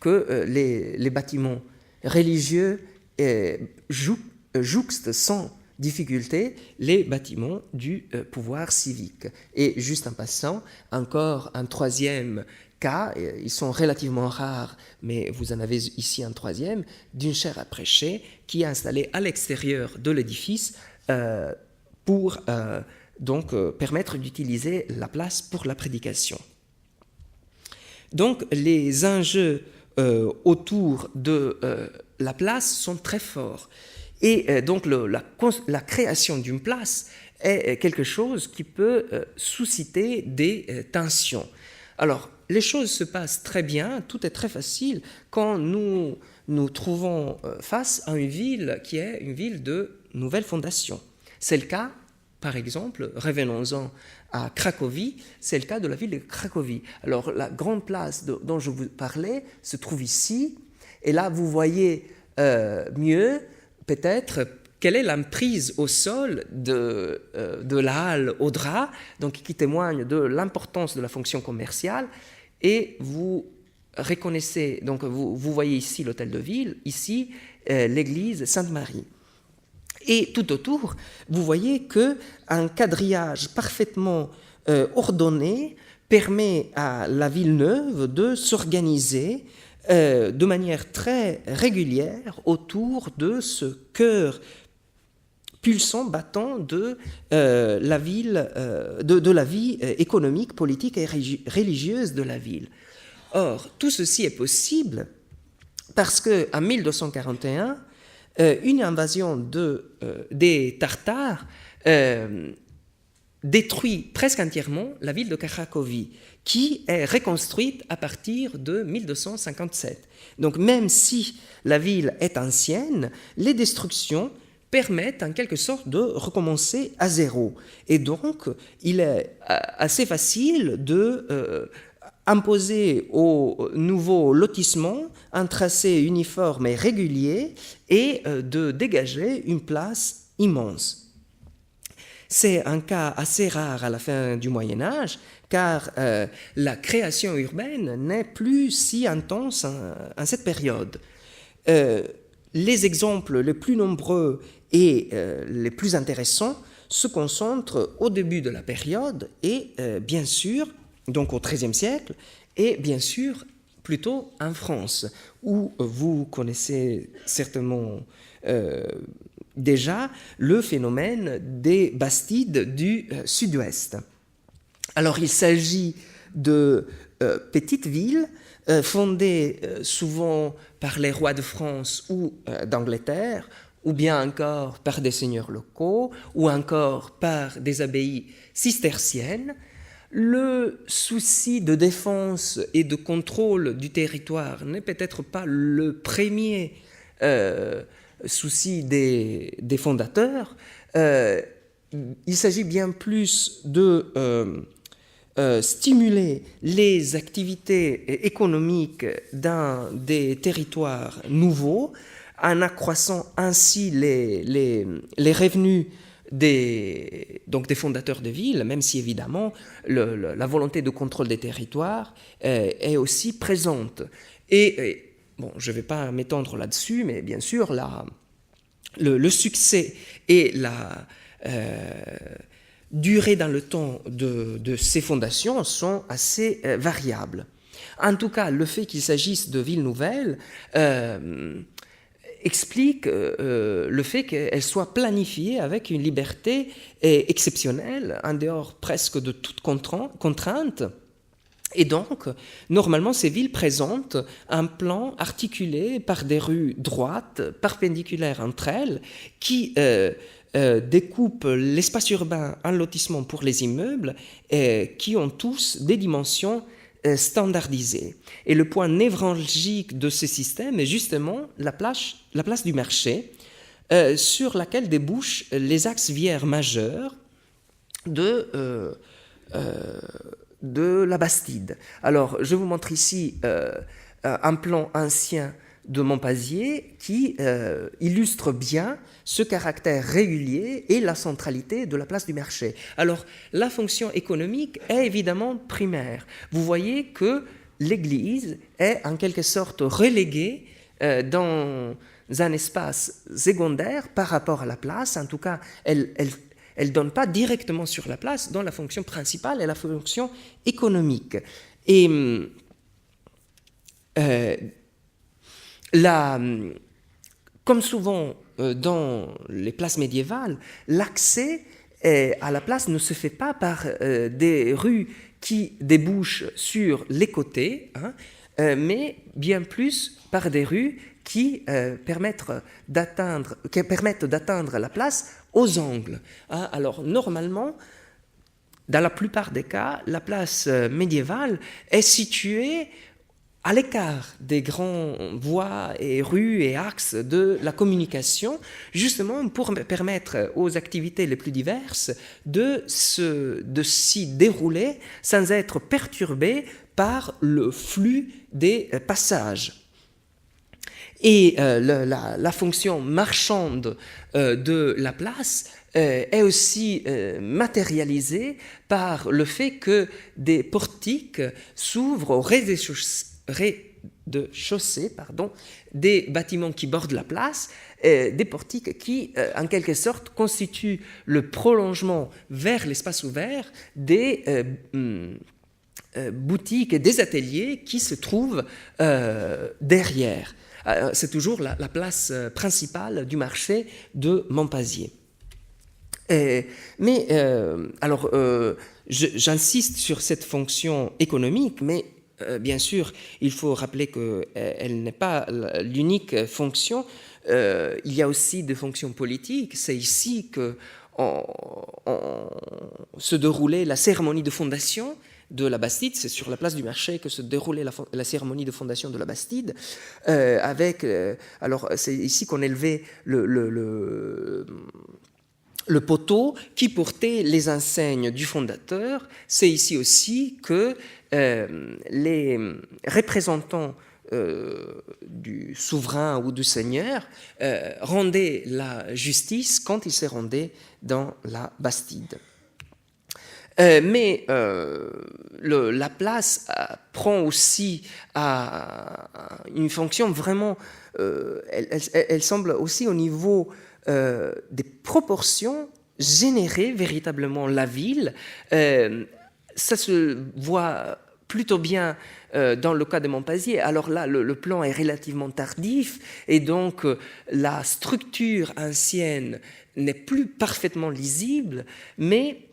que les bâtiments religieux jouxtent sans difficulté les bâtiments du pouvoir civique. Et juste en passant, encore un troisième cas, ils sont relativement rares, mais vous en avez ici un troisième, d'une chaire à prêcher qui est installée à l'extérieur de l'édifice pour donc permettre d'utiliser la place pour la prédication. Donc les enjeux autour de la place sont très forts. Et donc la création d'une place est quelque chose qui peut susciter des tensions. Alors, les choses se passent très bien, tout est très facile quand nous nous trouvons face à une ville qui est une ville de nouvelle fondation. C'est le cas, par exemple, revenons-en à Cracovie, c'est le cas de la ville de Cracovie. Alors, la grande place dont je vous parlais se trouve ici, et là, vous voyez mieux, peut-être, quelle est l'emprise au sol de la halle au drap, donc qui témoigne de l'importance de la fonction commerciale, et vous reconnaissez, donc vous voyez ici l'hôtel de ville, ici l'église Sainte-Marie. Et tout autour, vous voyez qu'un quadrillage parfaitement ordonné permet à la ville neuve de s'organiser de manière très régulière autour de ce cœur pulsant, battant de la ville, de la vie économique, politique et religieuse de la ville. Or, tout ceci est possible parce qu'en 1241, une invasion des Tartares détruit presque entièrement la ville de Cracovie, qui est reconstruite à partir de 1257. Donc même si la ville est ancienne, les destructions permettent en quelque sorte de recommencer à zéro. Et donc, il est assez facile de imposer au nouveau lotissement un tracé uniforme et régulier et de dégager une place immense. C'est un cas assez rare à la fin du Moyen-Âge, car la création urbaine n'est plus si intense en cette période. Les exemples les plus nombreux et les plus intéressants se concentrent au début de la période et bien sûr, donc au XIIIe siècle, et bien sûr plutôt en France, où vous connaissez certainement déjà le phénomène des bastides du sud-ouest. Alors il s'agit de petites villes fondées souvent par les rois de France ou d'Angleterre, ou bien encore par des seigneurs locaux, ou encore par des abbayes cisterciennes. Le souci de défense et de contrôle du territoire n'est peut-être pas le premier souci des fondateurs. Il s'agit bien plus de stimuler les activités économiques dans des territoires nouveaux, en accroissant ainsi les revenus des fondateurs de villes, même si évidemment la volonté de contrôle des territoires est aussi présente. Et bon, je ne vais pas m'étendre là-dessus, mais bien sûr, le succès et la durée dans le temps de ces fondations sont assez variables. En tout cas, le fait qu'il s'agisse de villes nouvelles explique le fait qu'elles soient planifiées avec une liberté exceptionnelle, en dehors presque de toute contrainte. Et donc, normalement, ces villes présentent un plan articulé par des rues droites, perpendiculaires entre elles, qui découpent l'espace urbain en lotissements pour les immeubles, qui ont tous des dimensions standardisée. Et le point névralgique de ce système est justement la place du marché, sur laquelle débouchent les axes viaires majeurs de la Bastide. Alors, je vous montre ici un plan ancien de Montpazier qui illustre bien ce caractère régulier et la centralité de la place du marché. Alors, la fonction économique est évidemment primaire. Vous voyez que l'église est en quelque sorte reléguée dans un espace secondaire par rapport à la place. En tout cas, elle ne donne pas directement sur la place, dont la fonction principale est la fonction économique. Et comme souvent dans les places médiévales, l'accès à la place ne se fait pas par des rues qui débouchent sur les côtés, mais bien plus par des rues qui permettent d'atteindre la place aux angles. Alors normalement, dans la plupart des cas, la place médiévale est située à l'écart des grandes voies et rues et axes de la communication, justement pour permettre aux activités les plus diverses de s'y dérouler sans être perturbées par le flux des passages. Et la fonction marchande de la place est aussi matérialisée par le fait que des portiques s'ouvrent au rez-de-chaussée des bâtiments qui bordent la place, des portiques qui, en quelque sorte, constituent le prolongement vers l'espace ouvert des boutiques et des ateliers qui se trouvent derrière. C'est toujours la place principale du marché de Monpazier. J'insiste sur cette fonction économique, mais bien sûr, il faut rappeler qu'elle n'est pas l'unique fonction. Il y a aussi des fonctions politiques. C'est ici que se déroulait la cérémonie de fondation de la Bastide. C'est sur la place du marché que se déroulait la cérémonie de fondation de la Bastide. Alors, c'est ici qu'on élevait le poteau qui portait les enseignes du fondateur. C'est ici aussi que les représentants du souverain ou du seigneur rendaient la justice quand ils se rendaient dans la Bastide. Mais la place prend aussi une fonction vraiment, elle semble aussi au niveau des proportions générer véritablement la ville. Ça se voit plutôt bien dans le cas de Monpazier. Alors là, le plan est relativement tardif et donc la structure ancienne n'est plus parfaitement lisible, mais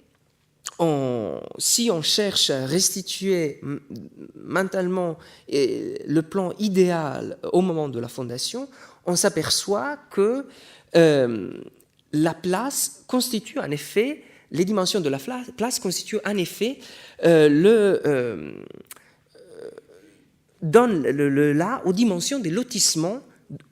si on cherche à restituer mentalement le plan idéal au moment de la fondation, on s'aperçoit que la place constitue en effet, les dimensions de la place constituent en effet donnent là aux dimensions des lotissements,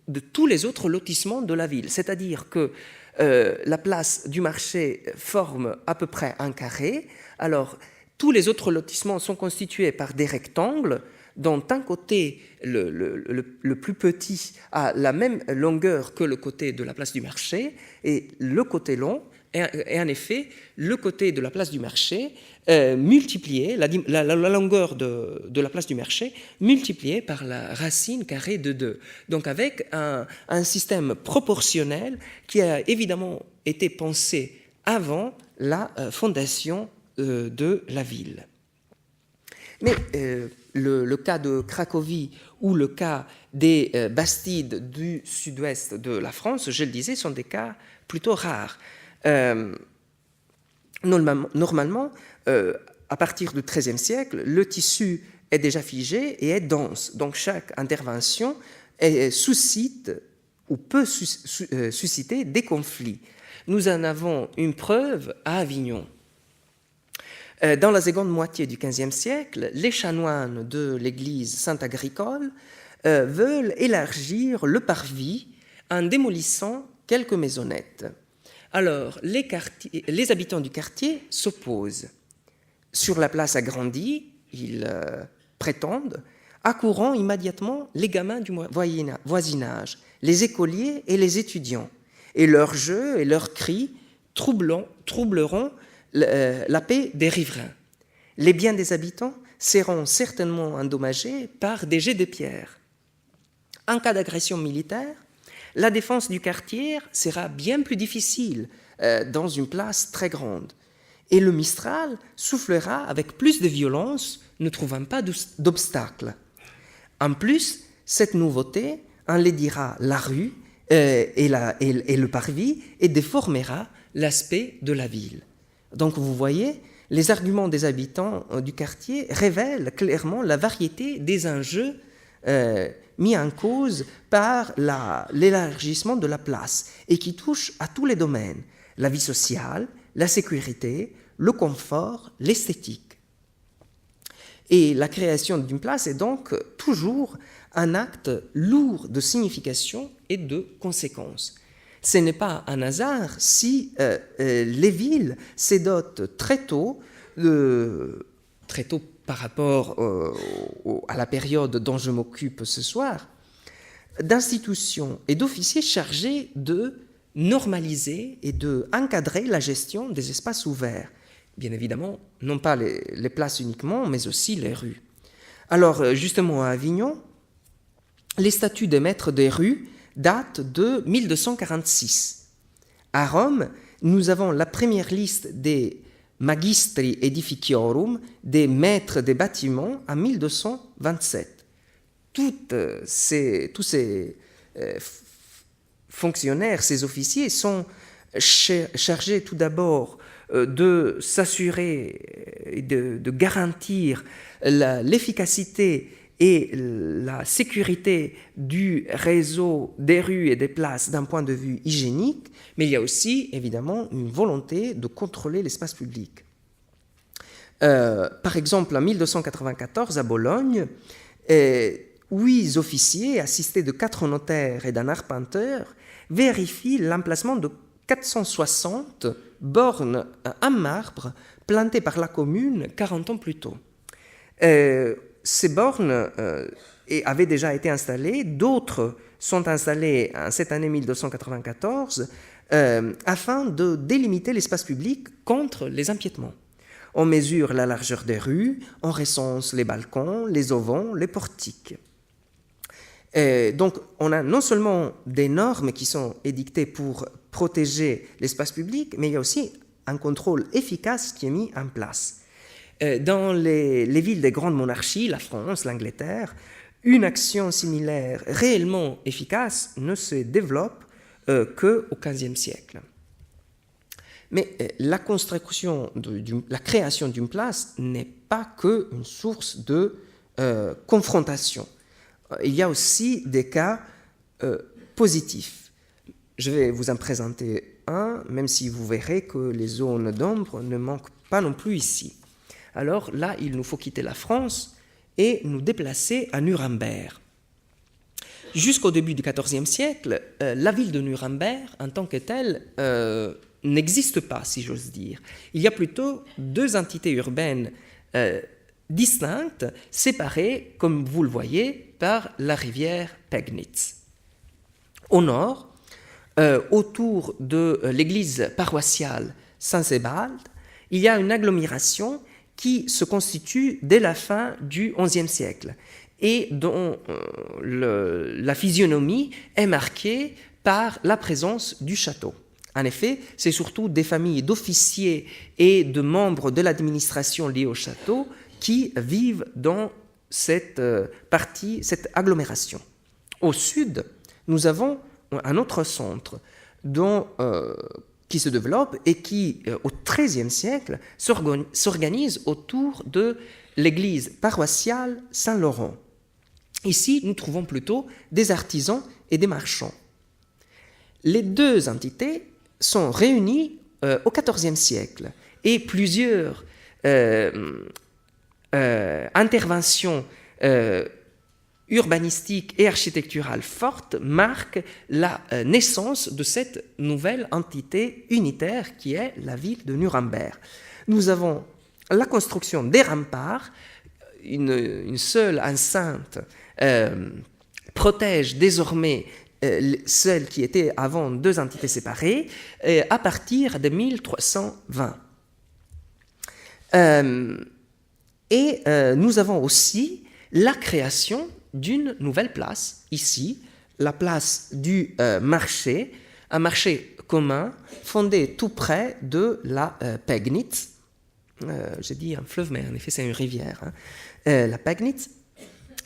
de tous les autres lotissements de la ville. C'est-à-dire que la place du marché forme à peu près un carré. Alors, tous les autres lotissements sont constitués par des rectangles dont un côté, le plus petit, a la même longueur que le côté de la place du marché, et le côté long est en effet le côté de la place du marché multiplié, la longueur de la place du marché multipliée par la racine carrée de 2. Donc avec un système proportionnel qui a évidemment été pensé avant la fondation de la ville. Mais le cas de Cracovie ou le cas des Bastides du sud-ouest de la France, je le disais, sont des cas plutôt rares. Normalement, à partir du XIIIe siècle, le tissu est déjà figé et est dense. Donc chaque intervention suscite ou peut susciter des conflits. Nous en avons une preuve à Avignon. Dans la seconde moitié du XVe siècle, les chanoines de l'église Saint-Agricole veulent élargir le parvis en démolissant quelques maisonnettes. Alors, les habitants du quartier s'opposent. Sur la place agrandie, ils prétendent, accourant immédiatement les gamins du voisinage, les écoliers et les étudiants, et leurs jeux et leurs cris troubleront la paix des riverains. Les biens des habitants seront certainement endommagés par des jets de pierre. En cas d'agression militaire, la défense du quartier sera bien plus difficile dans une place très grande. Et le Mistral soufflera avec plus de violence, ne trouvant pas d'obstacle. En plus, cette nouveauté enlaidira la rue et le parvis et déformera l'aspect de la ville. Donc vous voyez, les arguments des habitants du quartier révèlent clairement la variété des enjeux mis en cause par l'élargissement de la place et qui touchent à tous les domaines, la vie sociale, la sécurité, le confort, l'esthétique. Et la création d'une place est donc toujours un acte lourd de signification et de conséquences. Ce n'est pas un hasard si les villes se dotent très tôt par rapport à la période dont je m'occupe ce soir, d'institutions et d'officiers chargés de normaliser et d'encadrer la gestion des espaces ouverts. Bien évidemment, non pas les places uniquement, mais aussi les rues. Alors, justement, à Avignon, les statuts des maîtres des rues datent de 1246. À Rome, nous avons la première liste des magistri edificiorum, des maîtres des bâtiments, en 1227. Tous ces fonctionnaires, ces officiers sont chargés tout d'abord de s'assurer et de garantir l'efficacité et la sécurité du réseau des rues et des places d'un point de vue hygiénique, mais il y a aussi évidemment une volonté de contrôler l'espace public. Par exemple, en 1294 à Bologne, 8 officiers assistés de 4 notaires et d'un arpenteur vérifient l'emplacement de 460 bornes en marbre plantées par la commune 40 ans plus tôt. Ces bornes avaient déjà été installées, d'autres sont installées en cette année 1294 afin de délimiter l'espace public contre les empiètements. On mesure la largeur des rues, on recense les balcons, les auvents, les portiques. Donc, on a non seulement des normes qui sont édictées pour protéger l'espace public, mais il y a aussi un contrôle efficace qui est mis en place. Dans les villes des grandes monarchies, la France, l'Angleterre, une action similaire réellement efficace ne se développe qu'au XVe siècle. Mais la construction, la création d'une place n'est pas qu'une source de confrontation. Il y a aussi des cas positifs. Je vais vous en présenter un, même si vous verrez que les zones d'ombre ne manquent pas non plus ici. Alors là, il nous faut quitter la France et nous déplacer à Nuremberg. Jusqu'au début du XIVe siècle, la ville de Nuremberg, en tant que telle, n'existe pas, si j'ose dire. Il y a plutôt 2 entités urbaines distinctes, séparées, comme vous le voyez, par la rivière Pegnitz. Au nord, autour de l'église paroissiale Saint-Sebald, il y a une agglomération qui se constitue dès la fin du XIe siècle et dont la physionomie est marquée par la présence du château. En effet, c'est surtout des familles d'officiers et de membres de l'administration liés au château qui vivent dans cette agglomération. Au sud, nous avons un autre centre qui se développe et qui, au XIIIe siècle, s'organise autour de l'église paroissiale Saint-Laurent. Ici, nous trouvons plutôt des artisans et des marchands. Les 2 entités sont réunies au XIVe siècle et plusieurs interventions urbanistiques et architecturales fortes marquent la naissance de cette nouvelle entité unitaire qui est la ville de Nuremberg. Nous avons la construction des remparts, une seule enceinte protège désormais celles qui étaient avant 2 entités séparées à partir de 1320. Et nous avons aussi la création d'une nouvelle place, ici, la place du marché, un marché commun fondé tout près de la Pegnitz. J'ai dit un fleuve, mais en effet c'est une rivière, hein. La Pegnitz.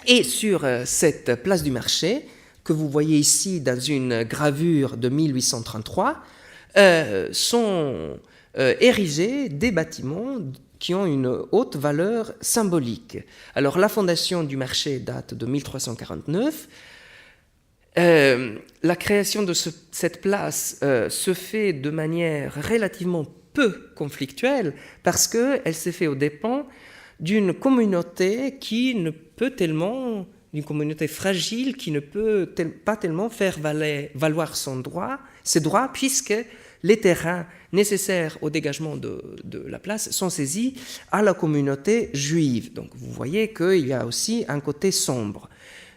Et sur cette place du marché, que vous voyez ici dans une gravure de 1833, sont érigés des bâtiments qui ont une haute valeur symbolique. Alors la fondation du marché date de 1349. La création de cette place se fait de manière relativement peu conflictuelle parce qu'elle s'est faite aux dépens d'une communauté qui ne peut tellement, d'une communauté fragile qui ne peut pas tellement faire valoir ses droits, puisque les terrains nécessaires au dégagement de la place sont saisis à la communauté juive. Donc vous voyez qu'il y a aussi un côté sombre.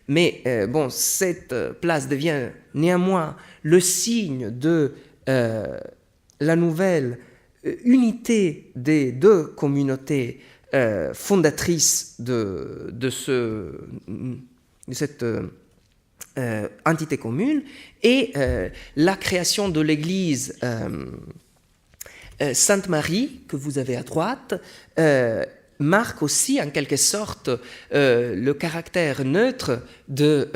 Mais bon, cette place devient néanmoins le signe de la nouvelle unité des deux communautés fondatrices de cette entité commune, et la création de l'église Sainte-Marie, que vous avez à droite, marque aussi en quelque sorte le caractère neutre de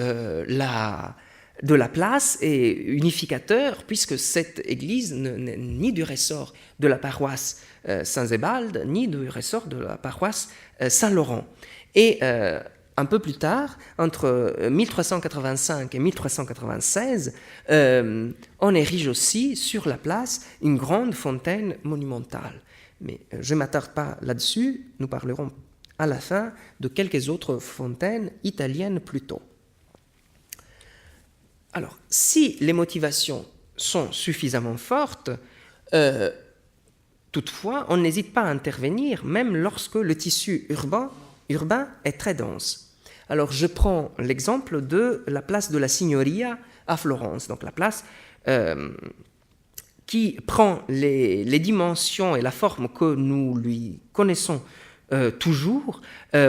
la place et unificateur, puisque cette église n'est ni du ressort de la paroisse Saint-Zébald, ni du ressort de la paroisse Saint-Laurent. Et un peu plus tard, entre 1385 et 1396, on érige aussi sur la place une grande fontaine monumentale. Mais je ne m'attarde pas là-dessus, nous parlerons à la fin de quelques autres fontaines italiennes plus tôt. Alors, si les motivations sont suffisamment fortes, toutefois, on n'hésite pas à intervenir, même lorsque le tissu urbain est très dense. Alors, je prends l'exemple de la place de la Signoria à Florence, donc la place qui prend les dimensions et la forme que nous lui connaissons toujours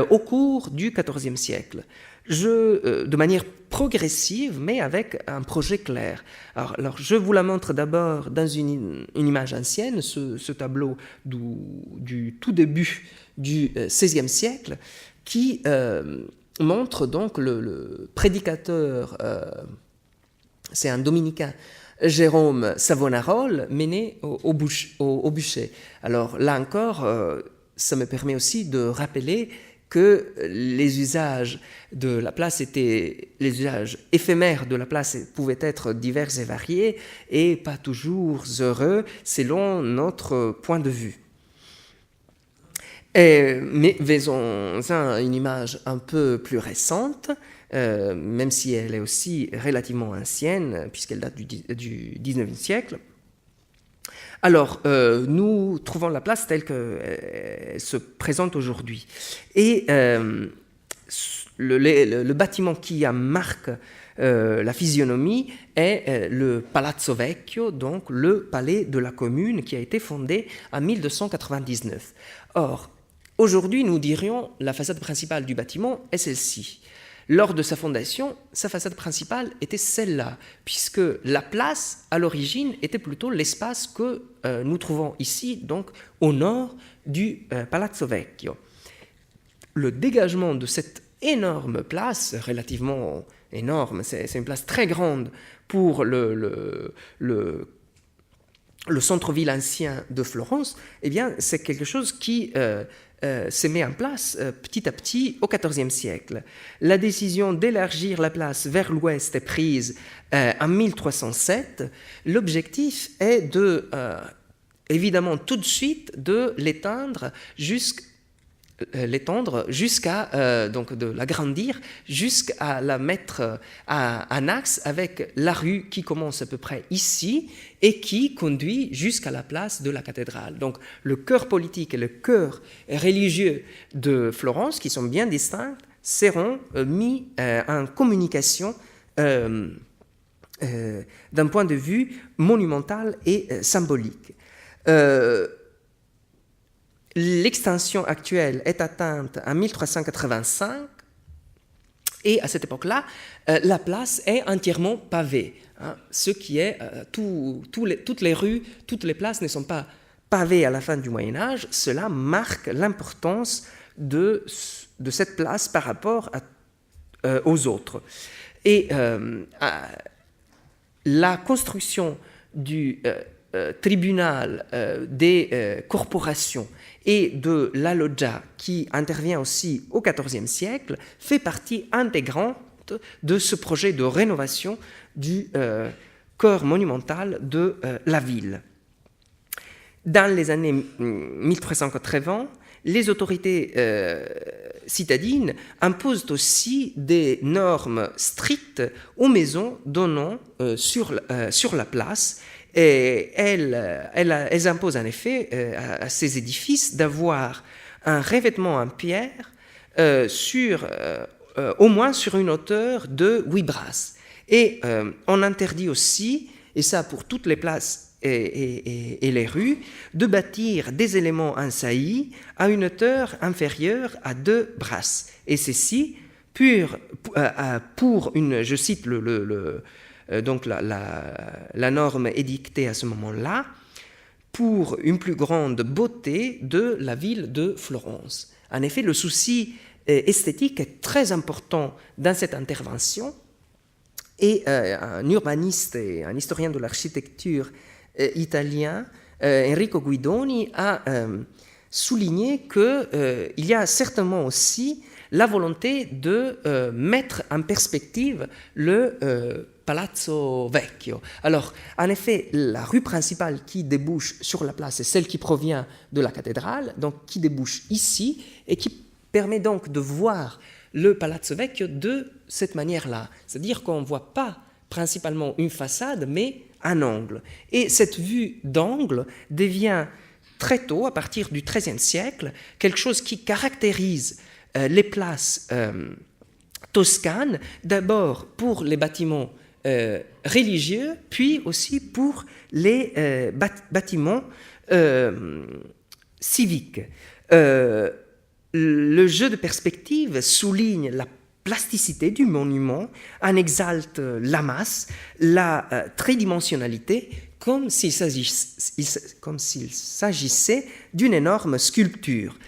au cours du XIVe siècle. De manière progressive, mais avec un projet clair. Alors je vous la montre d'abord dans une image ancienne, ce tableau du tout début du XVIe siècle, qui montre donc le prédicateur, c'est un dominicain, Jérôme Savonarole, mené au bûcher. Alors là encore, ça me permet aussi de rappeler que les usages de la place les usages éphémères de la place pouvaient être divers et variés et pas toujours heureux selon notre point de vue. Mais faisons une image un peu plus récente, même si elle est aussi relativement ancienne, puisqu'elle date du 19e siècle. Alors, nous trouvons la place telle qu'elle se présente aujourd'hui. Et le bâtiment qui en marque la physionomie est le Palazzo Vecchio, donc le palais de la commune qui a été fondé en 1299. Or, aujourd'hui, nous dirions la façade principale du bâtiment est celle-ci. Lors de sa fondation, sa façade principale était celle-là, puisque la place, à l'origine, était plutôt l'espace que nous trouvons ici, donc au nord du Palazzo Vecchio. Le dégagement de cette énorme place, relativement énorme, c'est une place très grande pour le centre-ville ancien de Florence, eh bien, c'est quelque chose qui se met en place petit à petit au XIVe siècle. La décision d'élargir la place vers l'ouest est prise en 1307. L'objectif est évidemment tout de suite de l'étendre jusqu'à donc de l'agrandir jusqu'à la mettre en axe avec la rue qui commence à peu près ici et qui conduit jusqu'à la place de la cathédrale. Donc le cœur politique et le cœur religieux de Florence, qui sont bien distincts, seront mis en communication d'un point de vue monumental et symbolique. l'extension actuelle est atteinte en 1385 et à cette époque-là, la place est entièrement pavée. Hein, ce qui est, toutes les rues, toutes les places ne sont pas pavées à la fin du Moyen-Âge. Cela marque l'importance de cette place par rapport aux autres. Et la construction du tribunal des corporations et de la loggia, qui intervient aussi au XIVe siècle, fait partie intégrante de ce projet de rénovation du corps monumental de la ville. Dans les années 1380, les autorités citadines imposent aussi des normes strictes aux maisons donnant sur la place. Et elles imposent en effet à ces édifices d'avoir un revêtement en pierre au moins sur une hauteur de 8 brasses. Et on interdit aussi, et ça pour toutes les places et les rues, de bâtir des éléments en saillie à une hauteur inférieure à 2 brasses. Et ceci pour une, je cite donc la norme édictée à ce moment-là, pour une plus grande beauté de la ville de Florence. En effet, le souci esthétique est très important dans cette intervention, et un urbaniste et un historien de l'architecture italien, Enrico Guidoni, a souligné qu'il y a certainement aussi la volonté de mettre en perspective le Palazzo Vecchio. Alors, en effet, la rue principale qui débouche sur la place est celle qui provient de la cathédrale, donc qui débouche ici, et qui permet donc de voir le Palazzo Vecchio de cette manière-là. C'est-à-dire qu'on ne voit pas principalement une façade, mais un angle. Et cette vue d'angle devient très tôt, à partir du XIIIe siècle, quelque chose qui caractérise les places toscanes, d'abord pour les bâtiments religieux, puis aussi pour les bâtiments civiques. Le jeu de perspective souligne la plasticité du monument, en exalte la masse, la tridimensionnalité, comme s'il s'agissait d'une énorme sculpture.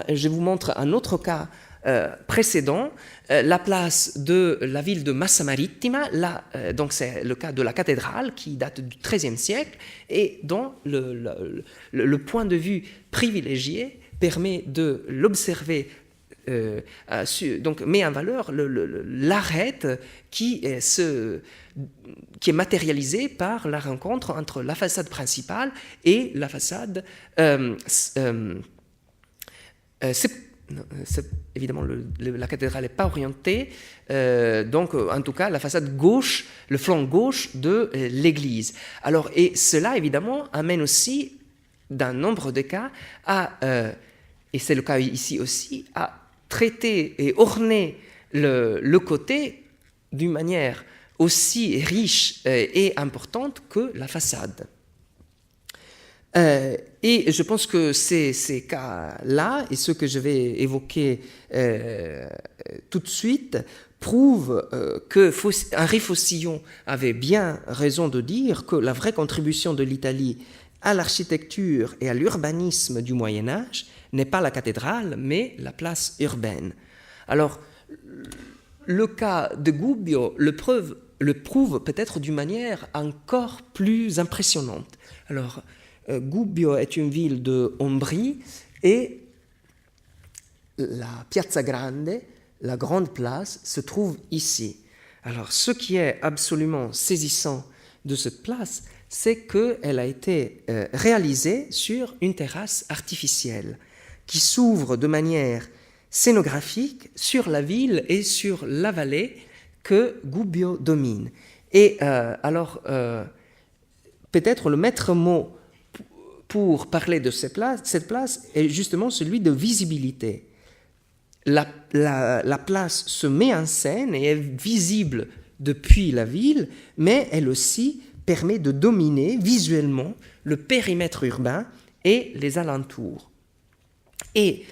Je vous montre un autre cas précédent, la place de la ville de Massa Marittima, donc c'est le cas de la cathédrale qui date du XIIIe siècle et dont le point de vue privilégié permet de l'observer, donc met en valeur l'arête qui est matérialisée par la rencontre entre la façade principale et la façade évidemment, la cathédrale n'est pas orientée, donc en tout cas la façade gauche, le flanc gauche de l'église. Alors, et cela évidemment amène aussi, dans nombre de cas, et c'est le cas ici aussi, à traiter et orner le côté d'une manière aussi riche et importante que la façade. Et je pense que ces cas-là, et ce que je vais évoquer tout de suite, prouvent que Henri Faucillon avait bien raison de dire que la vraie contribution de l'Italie à l'architecture et à l'urbanisme du Moyen-Âge n'est pas la cathédrale, mais la place urbaine. Alors, le cas de Gubbio le prouve peut-être d'une manière encore plus impressionnante. Alors, Gubbio est une ville de Ombrie et la Piazza Grande, la grande place, se trouve ici. Alors, ce qui est absolument saisissant de cette place, c'est qu'elle a été réalisée sur une terrasse artificielle qui s'ouvre de manière scénographique sur la ville et sur la vallée que Gubbio domine. Et alors, peut-être le maître mot pour parler de cette place est justement celui de visibilité. La place se met en scène et est visible depuis la ville, mais elle aussi permet de dominer visuellement le périmètre urbain et les alentours. Et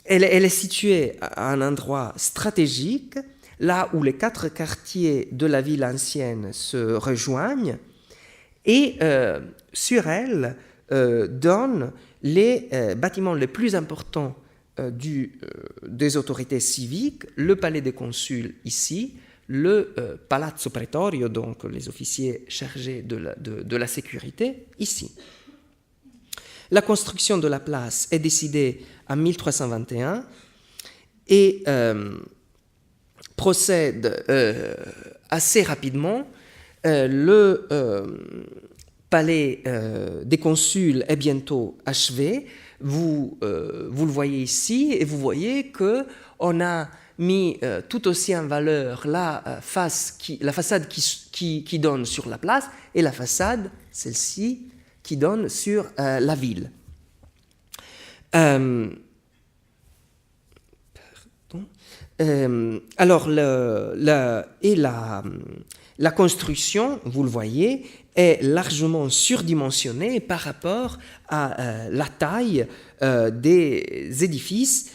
elle est située à un endroit stratégique, là où les 4 quartiers de la ville ancienne se rejoignent, et sur elle donne les bâtiments les plus importants des autorités civiques, le palais des consuls ici, le Palazzo Pretorio, donc les officiers chargés de la sécurité, ici. La construction de la place est décidée en 1321 et procède assez rapidement. Le palais des consuls est bientôt achevé. Vous le voyez ici et vous voyez qu'on a mis tout aussi en valeur la façade qui donne sur la place et la façade, celle-ci, qui donne sur la ville. Alors, la construction, vous le voyez, est largement surdimensionnée par rapport à la taille des édifices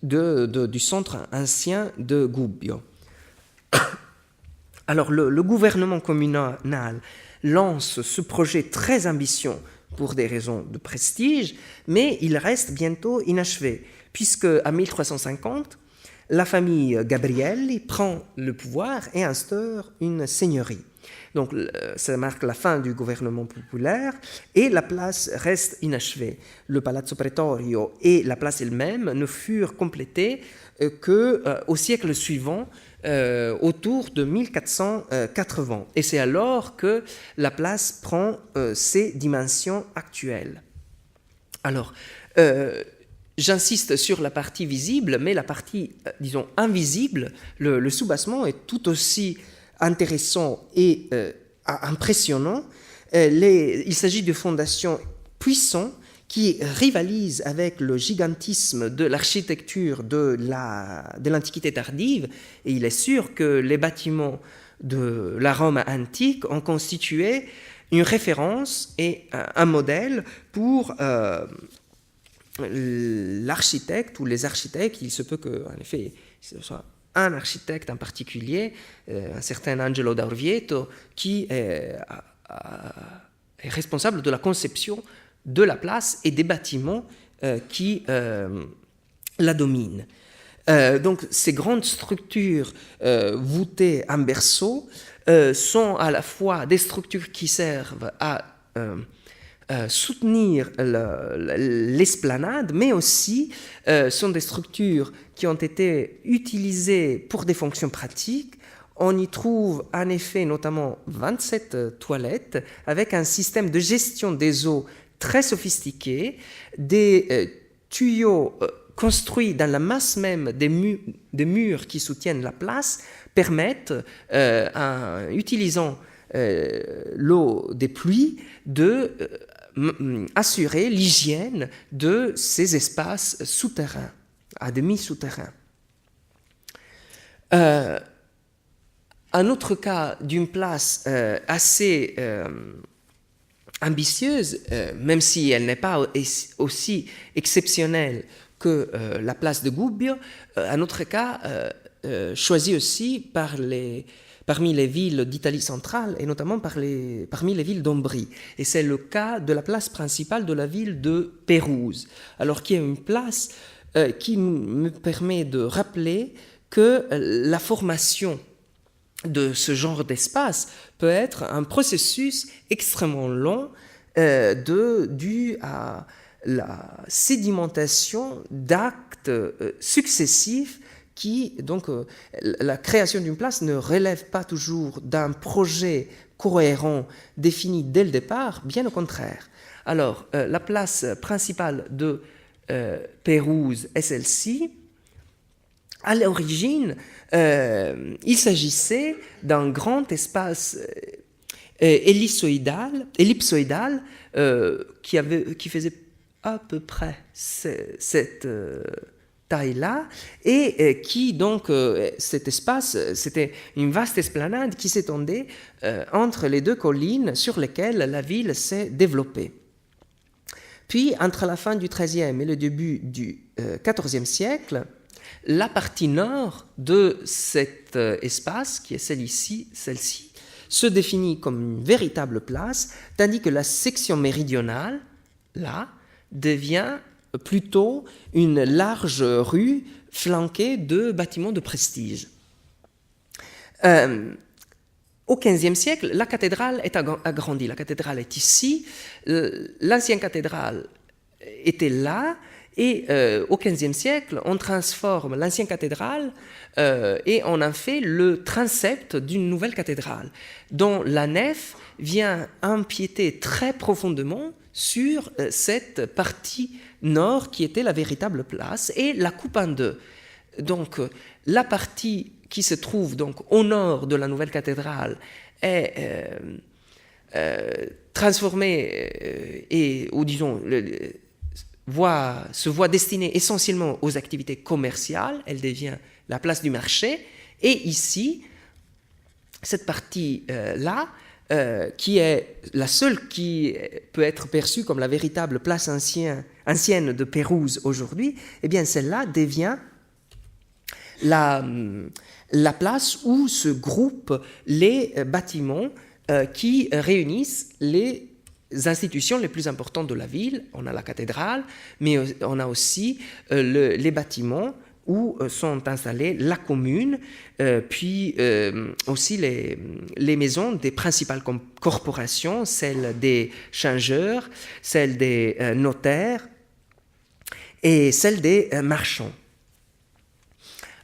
du centre ancien de Gubbio. Alors, le gouvernement communal lance ce projet très ambitieux pour des raisons de prestige, mais il reste bientôt inachevé, puisque en 1350, la famille Gabrielli prend le pouvoir et instaure une seigneurie. Donc, ça marque la fin du gouvernement populaire et la place reste inachevée. Le Palazzo Pretorio et la place elle-même ne furent complétées qu'au siècle suivant, autour de 1480. Et c'est alors que la place prend ses dimensions actuelles. Alors, j'insiste sur la partie visible, mais la partie, disons, invisible, le soubassement est tout aussi intéressant et impressionnant. Il s'agit de fondations puissantes qui rivalisent avec le gigantisme de l'architecture de l'Antiquité tardive, et il est sûr que les bâtiments de la Rome antique ont constitué une référence et un modèle pour l'architecte ou les architectes. Il se peut qu'en effet, ce soit un architecte en particulier, un certain Angelo d'Orvieto, qui est responsable de la conception de la place et des bâtiments qui la dominent. Donc ces grandes structures voûtées en berceau sont à la fois des structures qui servent à soutenir l'esplanade, mais aussi sont des structures qui ont été utilisées pour des fonctions pratiques. On y trouve en effet notamment 27 toilettes avec un système de gestion des eaux très sophistiqué, des tuyaux construits dans la masse même des murs qui soutiennent la place permettent, en utilisant l'eau des pluies, d'assurer l'hygiène de ces espaces souterrains, à demi souterrains. Un autre cas d'une place assez ambitieuse, même si elle n'est pas aussi exceptionnelle que la place de Gubbio, un autre cas choisi aussi parmi les villes d'Italie centrale et notamment parmi les villes d'Ombrie. Et c'est le cas de la place principale de la ville de Pérouse, alors qui est une place qui me permet de rappeler que la formation de ce genre d'espace peut être un processus extrêmement long dû à la sédimentation d'actes successifs qui, donc, la création d'une place ne relève pas toujours d'un projet cohérent défini dès le départ, bien au contraire. Alors, la place principale de Pérouse est celle-ci. À l'origine, il s'agissait d'un grand espace ellipsoïdal qui faisait à peu près cette taille-là, et qui donc, cet espace, c'était une vaste esplanade qui s'étendait entre les deux collines sur lesquelles la ville s'est développée. Puis, entre la fin du XIIIe et le début du XIVe siècle, la partie nord de cet espace, qui est celle-ci, se définit comme une véritable place, tandis que la section méridionale, là, devient plutôt une large rue flanquée de bâtiments de prestige. Au XVe siècle, la cathédrale est agrandie. La cathédrale est ici. L'ancienne cathédrale était là. Et au XVe siècle, on transforme l'ancienne cathédrale et on en fait le transept d'une nouvelle cathédrale, dont la nef vient empiéter très profondément sur cette partie nord qui était la véritable place et la coupe en deux. Donc la partie qui se trouve donc au nord de la nouvelle cathédrale est transformée ou disons se voit destinée essentiellement aux activités commerciales, elle devient la place du marché, et ici, cette partie-là, qui est la seule qui peut être perçue comme la véritable place ancienne de Pérouse aujourd'hui, eh bien celle-là devient la place où se groupent les bâtiments qui réunissent les institutions les plus importantes de la ville. On a la cathédrale, mais on a aussi les bâtiments où sont installées la commune, puis aussi les maisons des principales corporations, celles des changeurs, celles des notaires et celles des marchands.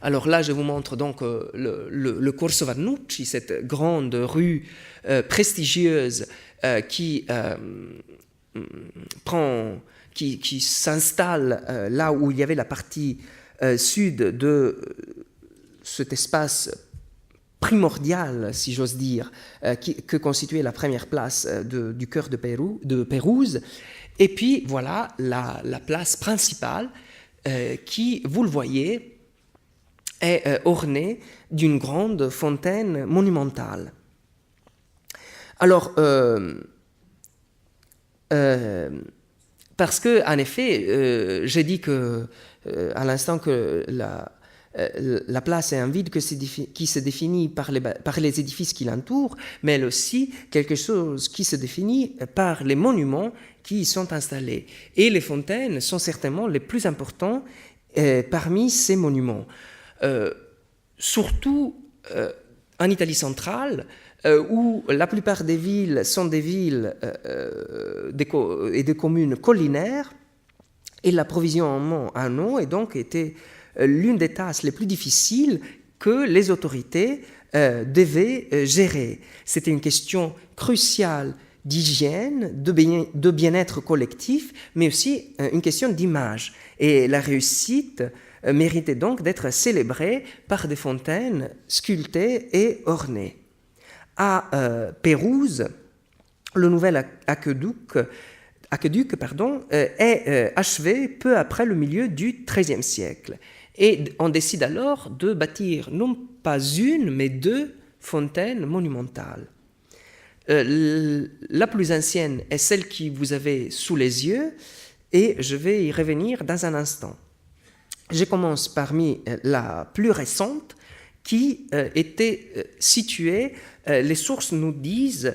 Alors là, je vous montre donc le Corso Vannucci, cette grande rue prestigieuse qui s'installe là où il y avait la partie sud de cet espace primordial, si j'ose dire, que constituait la première place du cœur de Pérouse. Et puis voilà la place principale qui, vous le voyez, est ornée d'une grande fontaine monumentale. Alors, parce que, en effet, j'ai dit à l'instant que la place est un vide qui se définit par les édifices qui l'entourent, mais elle aussi quelque chose qui se définit par les monuments qui y sont installés. Et les fontaines sont certainement les plus importants parmi ces monuments. Surtout en Italie centrale, où la plupart des villes sont des villes et des communes collinaires, et l'approvisionnement en eau est donc été l'une des tâches les plus difficiles que les autorités devaient gérer. C'était une question cruciale d'hygiène, de bien-être collectif, mais aussi une question d'image. Et la réussite méritait donc d'être célébrée par des fontaines sculptées et ornées. À Pérouse, le nouvel aqueduc est achevé peu après le milieu du XIIIe siècle. Et on décide alors de bâtir non pas une, mais 2 fontaines monumentales. La plus ancienne est celle que vous avez sous les yeux, et je vais y revenir dans un instant. Je commence parmi la plus récente, qui était située, les sources nous disent,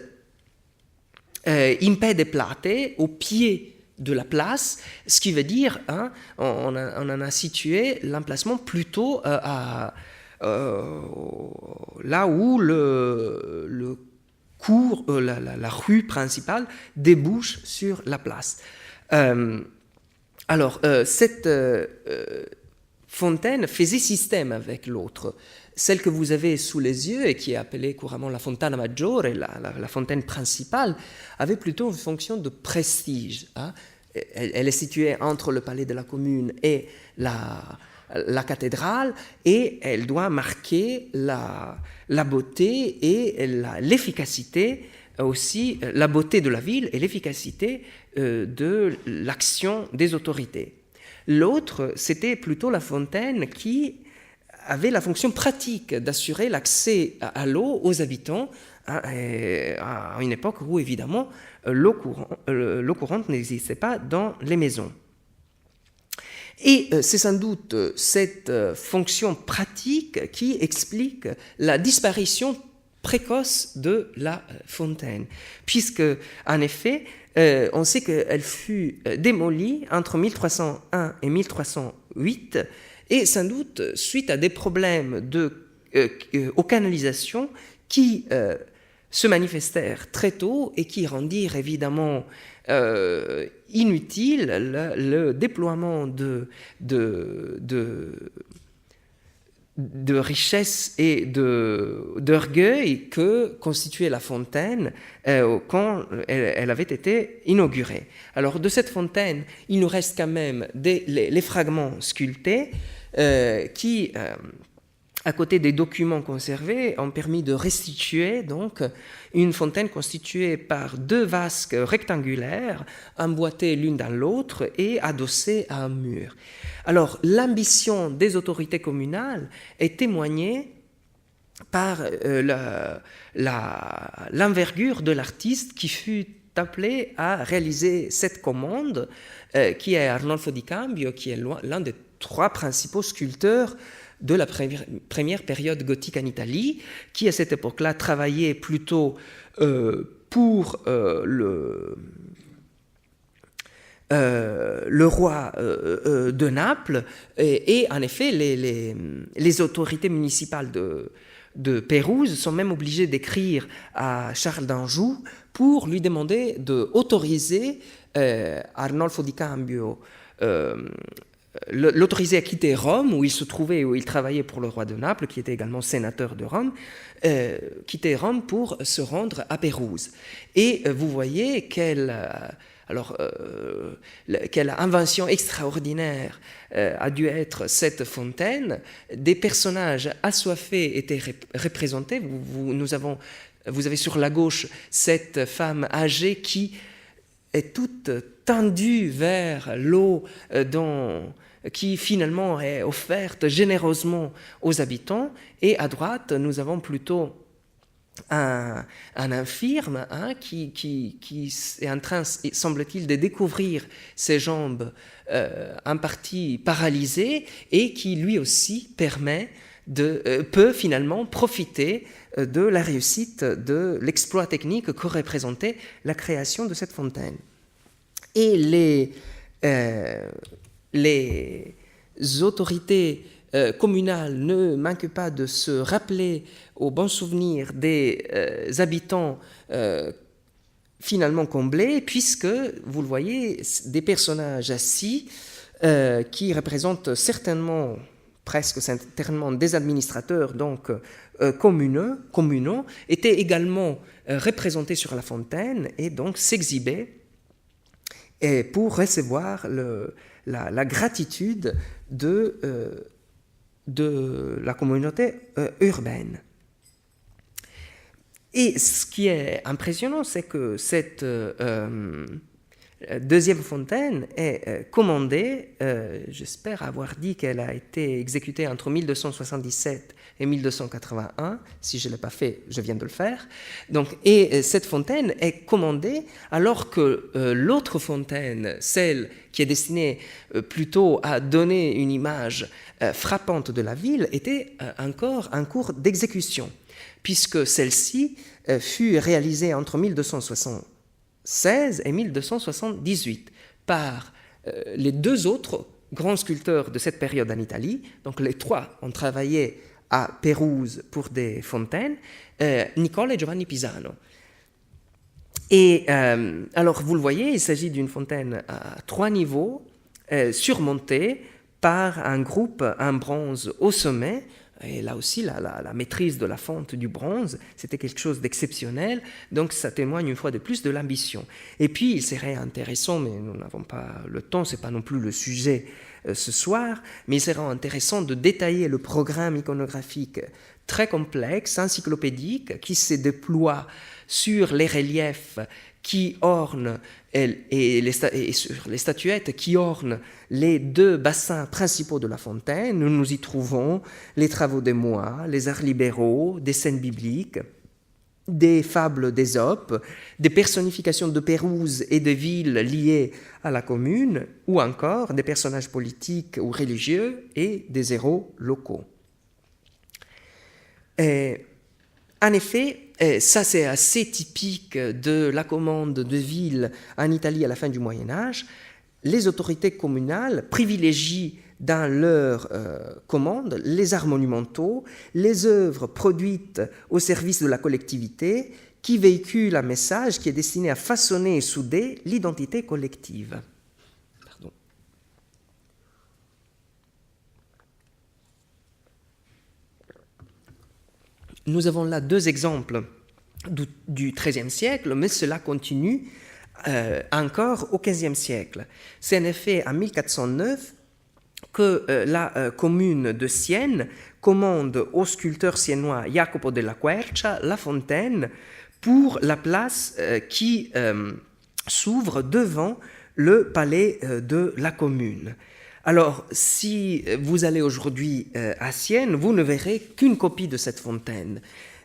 in pede plate, au pied de la place, ce qui veut dire, on en a situé l'emplacement plutôt là où le cours, la rue principale débouche sur la place. Cette fontaine faisait système avec l'autre. Celle que vous avez sous les yeux et qui est appelée couramment la Fontana Maggiore, la fontaine principale, avait plutôt une fonction de prestige. Elle est située entre le palais de la commune et la cathédrale, et elle doit marquer la beauté et l'efficacité aussi, la beauté de la ville et l'efficacité de l'action des autorités. L'autre, c'était plutôt la fontaine qui avait la fonction pratique d'assurer l'accès à l'eau aux habitants à une époque où, évidemment, l'eau courante n'existait pas dans les maisons. Et c'est sans doute cette fonction pratique qui explique la disparition précoce de la fontaine, puisque, en effet, on sait qu'elle fut démolie entre 1301 et 1308, et sans doute suite à des problèmes aux canalisations qui se manifestèrent très tôt et qui rendirent évidemment inutile le déploiement de richesse et d'orgueil que constituait la fontaine quand elle avait été inaugurée. Alors de cette fontaine, il nous reste quand même les fragments sculptés qui, à côté des documents conservés, ont permis de restituer donc une fontaine constituée par 2 vasques rectangulaires, emboîtées l'une dans l'autre et adossées à un mur. Alors, l'ambition des autorités communales est témoignée par l'envergure de l'artiste qui fut appelé à réaliser cette commande, qui est Arnolfo di Cambio, qui est l'un des 3 principaux sculpteurs de la première période gothique en Italie, qui à cette époque-là travaillait plutôt pour le roi de Naples, et en effet les autorités municipales de Pérouse sont même obligées d'écrire à Charles d'Anjou pour lui demander d'autoriser Arnolfo di Cambio l'autoriser à quitter Rome, où il se trouvait, où il travaillait pour le roi de Naples, qui était également sénateur de Rome, quitter Rome pour se rendre à Pérouse. Et vous voyez quelle invention extraordinaire a dû être cette fontaine. Des personnages assoiffés étaient représentés. Vous avez sur la gauche cette femme âgée qui est toute tendue vers l'eau qui finalement est offerte généreusement aux habitants. Et à droite, nous avons plutôt un infirme qui est en train, semble-t-il, de découvrir ses jambes en partie paralysées et qui lui aussi peut finalement profiter de la réussite de l'exploit technique que représentait la création de cette fontaine. Et les autorités communales ne manquent pas de se rappeler au bon souvenir des habitants finalement comblés, puisque, vous le voyez, des personnages assis qui représentent certainement, presque certainement, des administrateurs donc communaux, étaient également représentés sur la fontaine et donc s'exhibaient pour recevoir la gratitude de la communauté urbaine. Et ce qui est impressionnant, c'est que cette deuxième fontaine est commandée, j'espère avoir dit qu'elle a été exécutée entre 1277 et 1281, si je ne l'ai pas fait, je viens de le faire. Donc, et cette fontaine est commandée alors que l'autre fontaine, celle qui est destinée plutôt à donner une image frappante de la ville, était encore en cours d'exécution, puisque celle-ci fut réalisée entre 1276 et 1278 par les 2 autres grands sculpteurs de cette période en Italie. Donc les 3 ont travaillé à Pérouse pour des fontaines, Nicola et Giovanni Pisano. Et alors vous le voyez, il s'agit d'une fontaine à 3 niveaux, surmontée par un groupe en bronze au sommet. Et là aussi, la maîtrise de la fonte du bronze, c'était quelque chose d'exceptionnel. Donc, ça témoigne une fois de plus de l'ambition. Et puis, il serait intéressant, mais nous n'avons pas le temps, ce n'est pas non plus le sujet ce soir, mais il serait intéressant de détailler le programme iconographique très complexe, encyclopédique, qui se déploie sur les reliefs qui ornent et sur les statuettes qui ornent les 2 bassins principaux de la fontaine. Nous y trouvons les travaux des moines, les arts libéraux, des scènes bibliques, des fables d'Ésope, des personnifications de Pérouse et de villes liées à la commune, ou encore des personnages politiques ou religieux et des héros locaux. En effet, ça c'est assez typique de la commande de villes en Italie à la fin du Moyen-Âge. Les autorités communales privilégient dans leur commande les arts monumentaux, les œuvres produites au service de la collectivité qui véhiculent un message qui est destiné à façonner et souder l'identité collective. Pardon. Nous avons là deux exemples du XIIIe siècle, mais cela continue encore au XVe siècle. C'est en effet en 1409 que la commune de Sienne commande au sculpteur siennois Jacopo della Quercia la fontaine pour la place qui s'ouvre devant le palais de la commune. Alors, si vous allez aujourd'hui à Sienne, vous ne verrez qu'une copie de cette fontaine.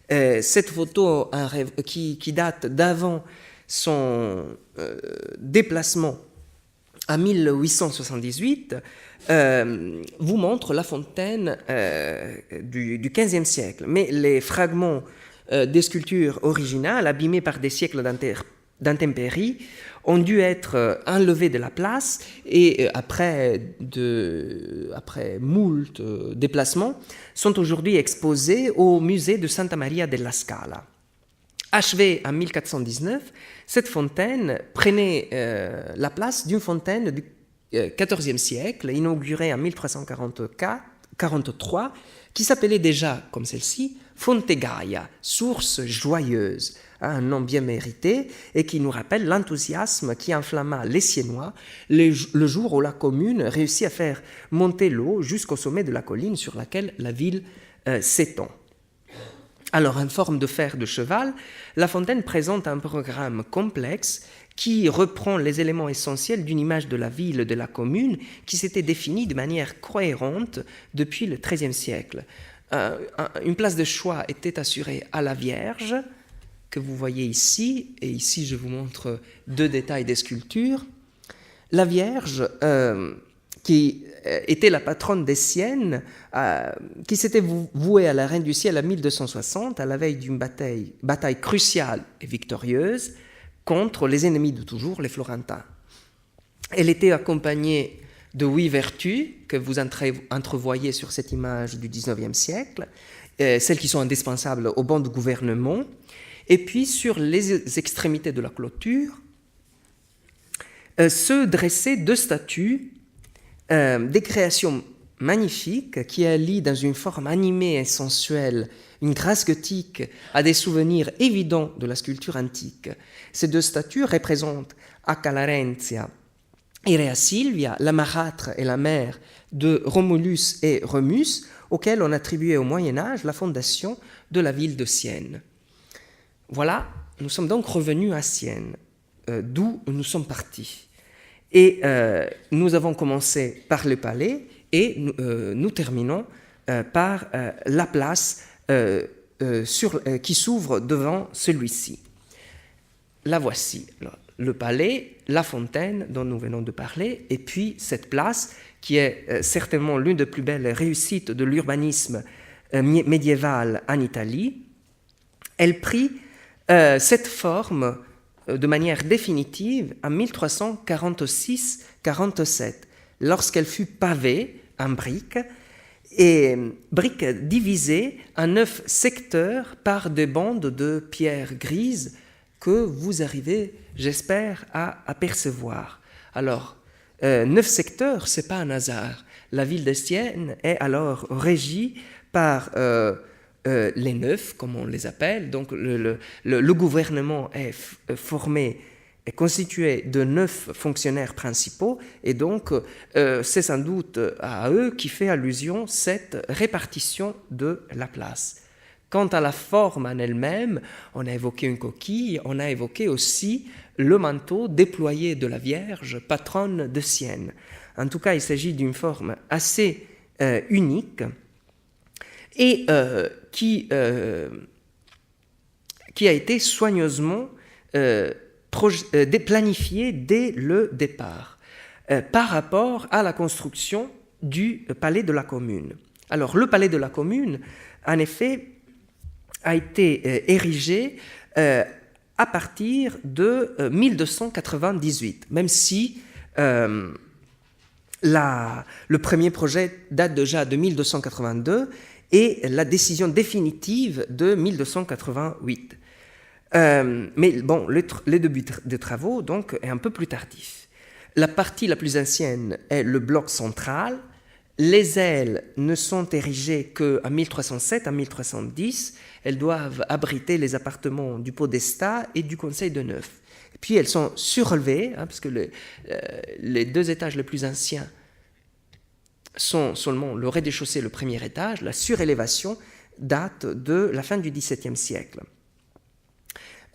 Cette photo qui date d'avant son déplacement en 1878 vous montre la fontaine du XVe siècle. Mais les fragments des sculptures originales, abîmés par des siècles d'intempéries, ont dû être enlevés de la place et après moult déplacements, sont aujourd'hui exposés au musée de Santa Maria della Scala. Achevée en 1419, cette fontaine prenait la place d'une fontaine du XIVe siècle, inaugurée en 1343, qui s'appelait déjà, comme celle-ci, Fonte Gaia, source joyeuse, un nom bien mérité, et qui nous rappelle l'enthousiasme qui enflamma les Siennois le jour où la commune réussit à faire monter l'eau jusqu'au sommet de la colline sur laquelle la ville s'étend. Alors, en forme de fer de cheval, la fontaine présente un programme complexe qui reprend les éléments essentiels d'une image de la ville, de la commune, qui s'était définie de manière cohérente depuis le XIIIe siècle. Une place de choix était assurée à la Vierge, que vous voyez ici, et ici je vous montre deux détails des sculptures. La Vierge, qui était la patronne des Siennes, qui s'était vouée à la Reine du Ciel en 1260, à la veille d'une bataille cruciale et victorieuse contre les ennemis de toujours, les Florentins. Elle était accompagnée de 8 vertus que vous entrevoyez sur cette image du XIXe siècle, celles qui sont indispensables au bon gouvernement, et puis sur les extrémités de la clôture se dressaient 2 statues, des créations magnifiques qui allient dans une forme animée et sensuelle une grâce gothique à des souvenirs évidents de la sculpture antique. Ces 2 statues représentent Acca Larenzia et Rea Silvia, la marâtre et la mère de Romulus et Remus, auxquels on attribuait au Moyen-Âge la fondation de la ville de Sienne. Voilà, nous sommes donc revenus à Sienne, d'où nous sommes partis. Et nous avons commencé par le palais et nous terminons par la place qui s'ouvre devant celui-ci. La voici, le palais, la fontaine dont nous venons de parler, et puis cette place qui est certainement l'une des plus belles réussites de l'urbanisme médiéval en Italie. Elle prit cette forme de manière définitive en 1346-47, lorsqu'elle fut pavée en briques, et briques divisées en 9 secteurs par des bandes de pierre grise que vous arrivez, j'espère, à apercevoir. Alors, 9 secteurs, ce n'est pas un hasard. La ville de Sienne est alors régie par les 9, comme on les appelle. Donc, le gouvernement est constitué de 9 fonctionnaires principaux, et donc c'est sans doute à eux qui fait allusion cette répartition de la place. Quant à la forme en elle-même, on a évoqué une coquille, on a évoqué aussi le manteau déployé de la Vierge, patronne de Sienne. En tout cas, il s'agit d'une forme assez unique et qui qui a été soigneusement planifié dès le départ par rapport à la construction du palais de la Commune. Alors, le palais de la Commune, en effet, a été érigé à partir de 1298, même si le premier projet date déjà de 1282 et la décision définitive de 1288. Mais bon, le début des travaux donc, est un peu plus tardif. La partie la plus ancienne est le bloc central. Les ailes ne sont érigées qu'en 1307 à 1310. Elles doivent abriter les appartements du podestat et du conseil de neuf. Et puis elles sont surélevées, parce que les deux étages les plus anciens sont seulement le rez-de-chaussée et le premier étage. La surélévation date de la fin du XVIIe siècle.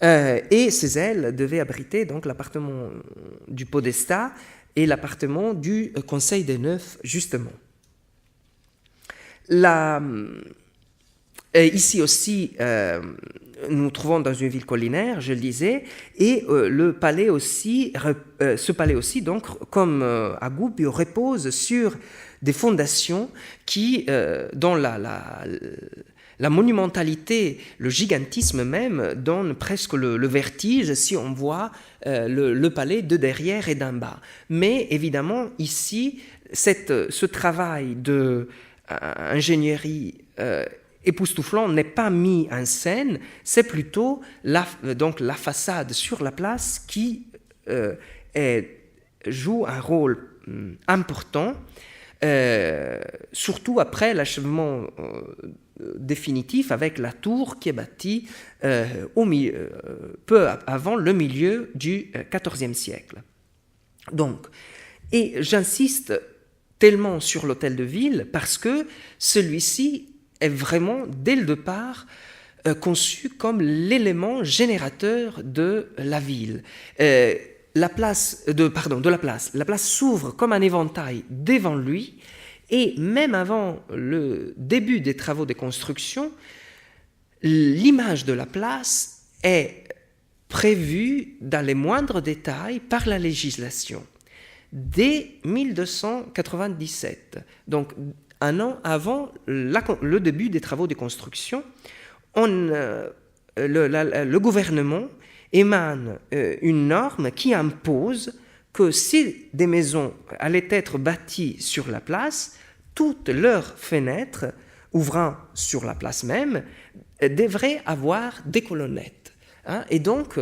Et ces ailes devaient abriter donc l'appartement du podestat et l'appartement du conseil des neufs, justement. Ici aussi, nous nous trouvons dans une ville collinaire, je le disais, et ce palais aussi, donc, comme à Gubbio, repose sur des fondations dont la monumentalité, le gigantisme même, donne presque le vertige si on voit le palais de derrière et d'en bas. Mais évidemment, ici, ce travail d'ingénierie époustouflant n'est pas mis en scène, c'est plutôt donc la façade sur la place qui joue un rôle important, surtout après l'achèvement définitif avec la tour qui est bâtie peu avant le milieu du XIVe siècle. Donc, et j'insiste tellement sur l'hôtel de ville parce que celui-ci est vraiment, dès le départ, conçu comme l'élément générateur de la ville. La place s'ouvre comme un éventail devant lui, et même avant le début des travaux de construction, l'image de la place est prévue dans les moindres détails par la législation. Dès 1297, donc un an avant le début des travaux de construction, le gouvernement émane une norme qui impose que si des maisons allaient être bâties sur la place, toutes leurs fenêtres ouvrant sur la place même devraient avoir des colonnettes. Et donc,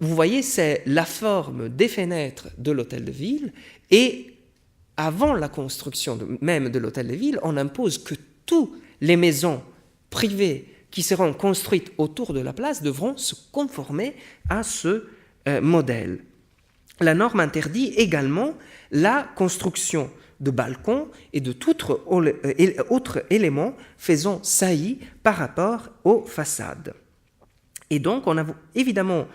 vous voyez, c'est la forme des fenêtres de l'hôtel de ville, et avant la construction même de l'hôtel de ville, on impose que toutes les maisons privées qui seront construites autour de la place devront se conformer à ce modèle. La norme interdit également la construction de balcons et de tout autre élément faisant saillie par rapport aux façades. Et donc, on a évidemment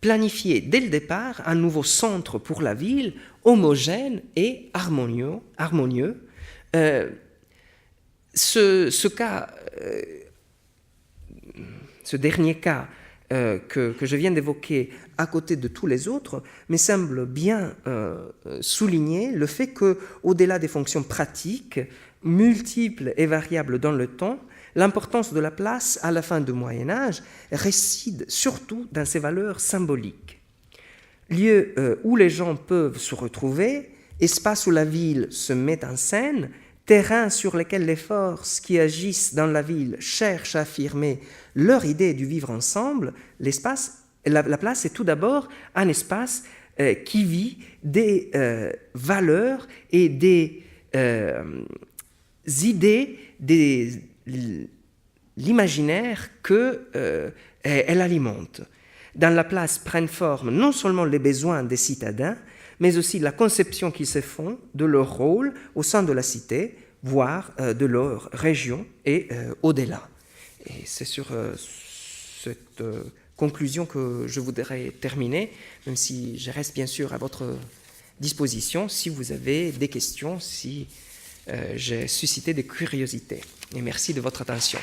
planifié dès le départ un nouveau centre pour la ville, homogène et harmonieux. Ce dernier cas que je viens d'évoquer à côté de tous les autres me semble bien souligner le fait qu'au-delà des fonctions pratiques, multiples et variables dans le temps, l'importance de la place à la fin du Moyen-Âge réside surtout dans ses valeurs symboliques. Lieu où les gens peuvent se retrouver, espace où la ville se met en scène, terrain sur lequel les forces qui agissent dans la ville cherchent à affirmer leur idée du vivre ensemble, la place est tout d'abord un espace qui vit des valeurs et des idées, l'imaginaire qu'elle alimente. Dans la place prennent forme non seulement les besoins des citadins, mais aussi la conception qu'ils se font de leur rôle au sein de la cité, voire de leur région et au-delà. Et c'est sur cette conclusion que je voudrais terminer, même si je reste bien sûr à votre disposition si vous avez des questions, si j'ai suscité des curiosités. Et merci de votre attention.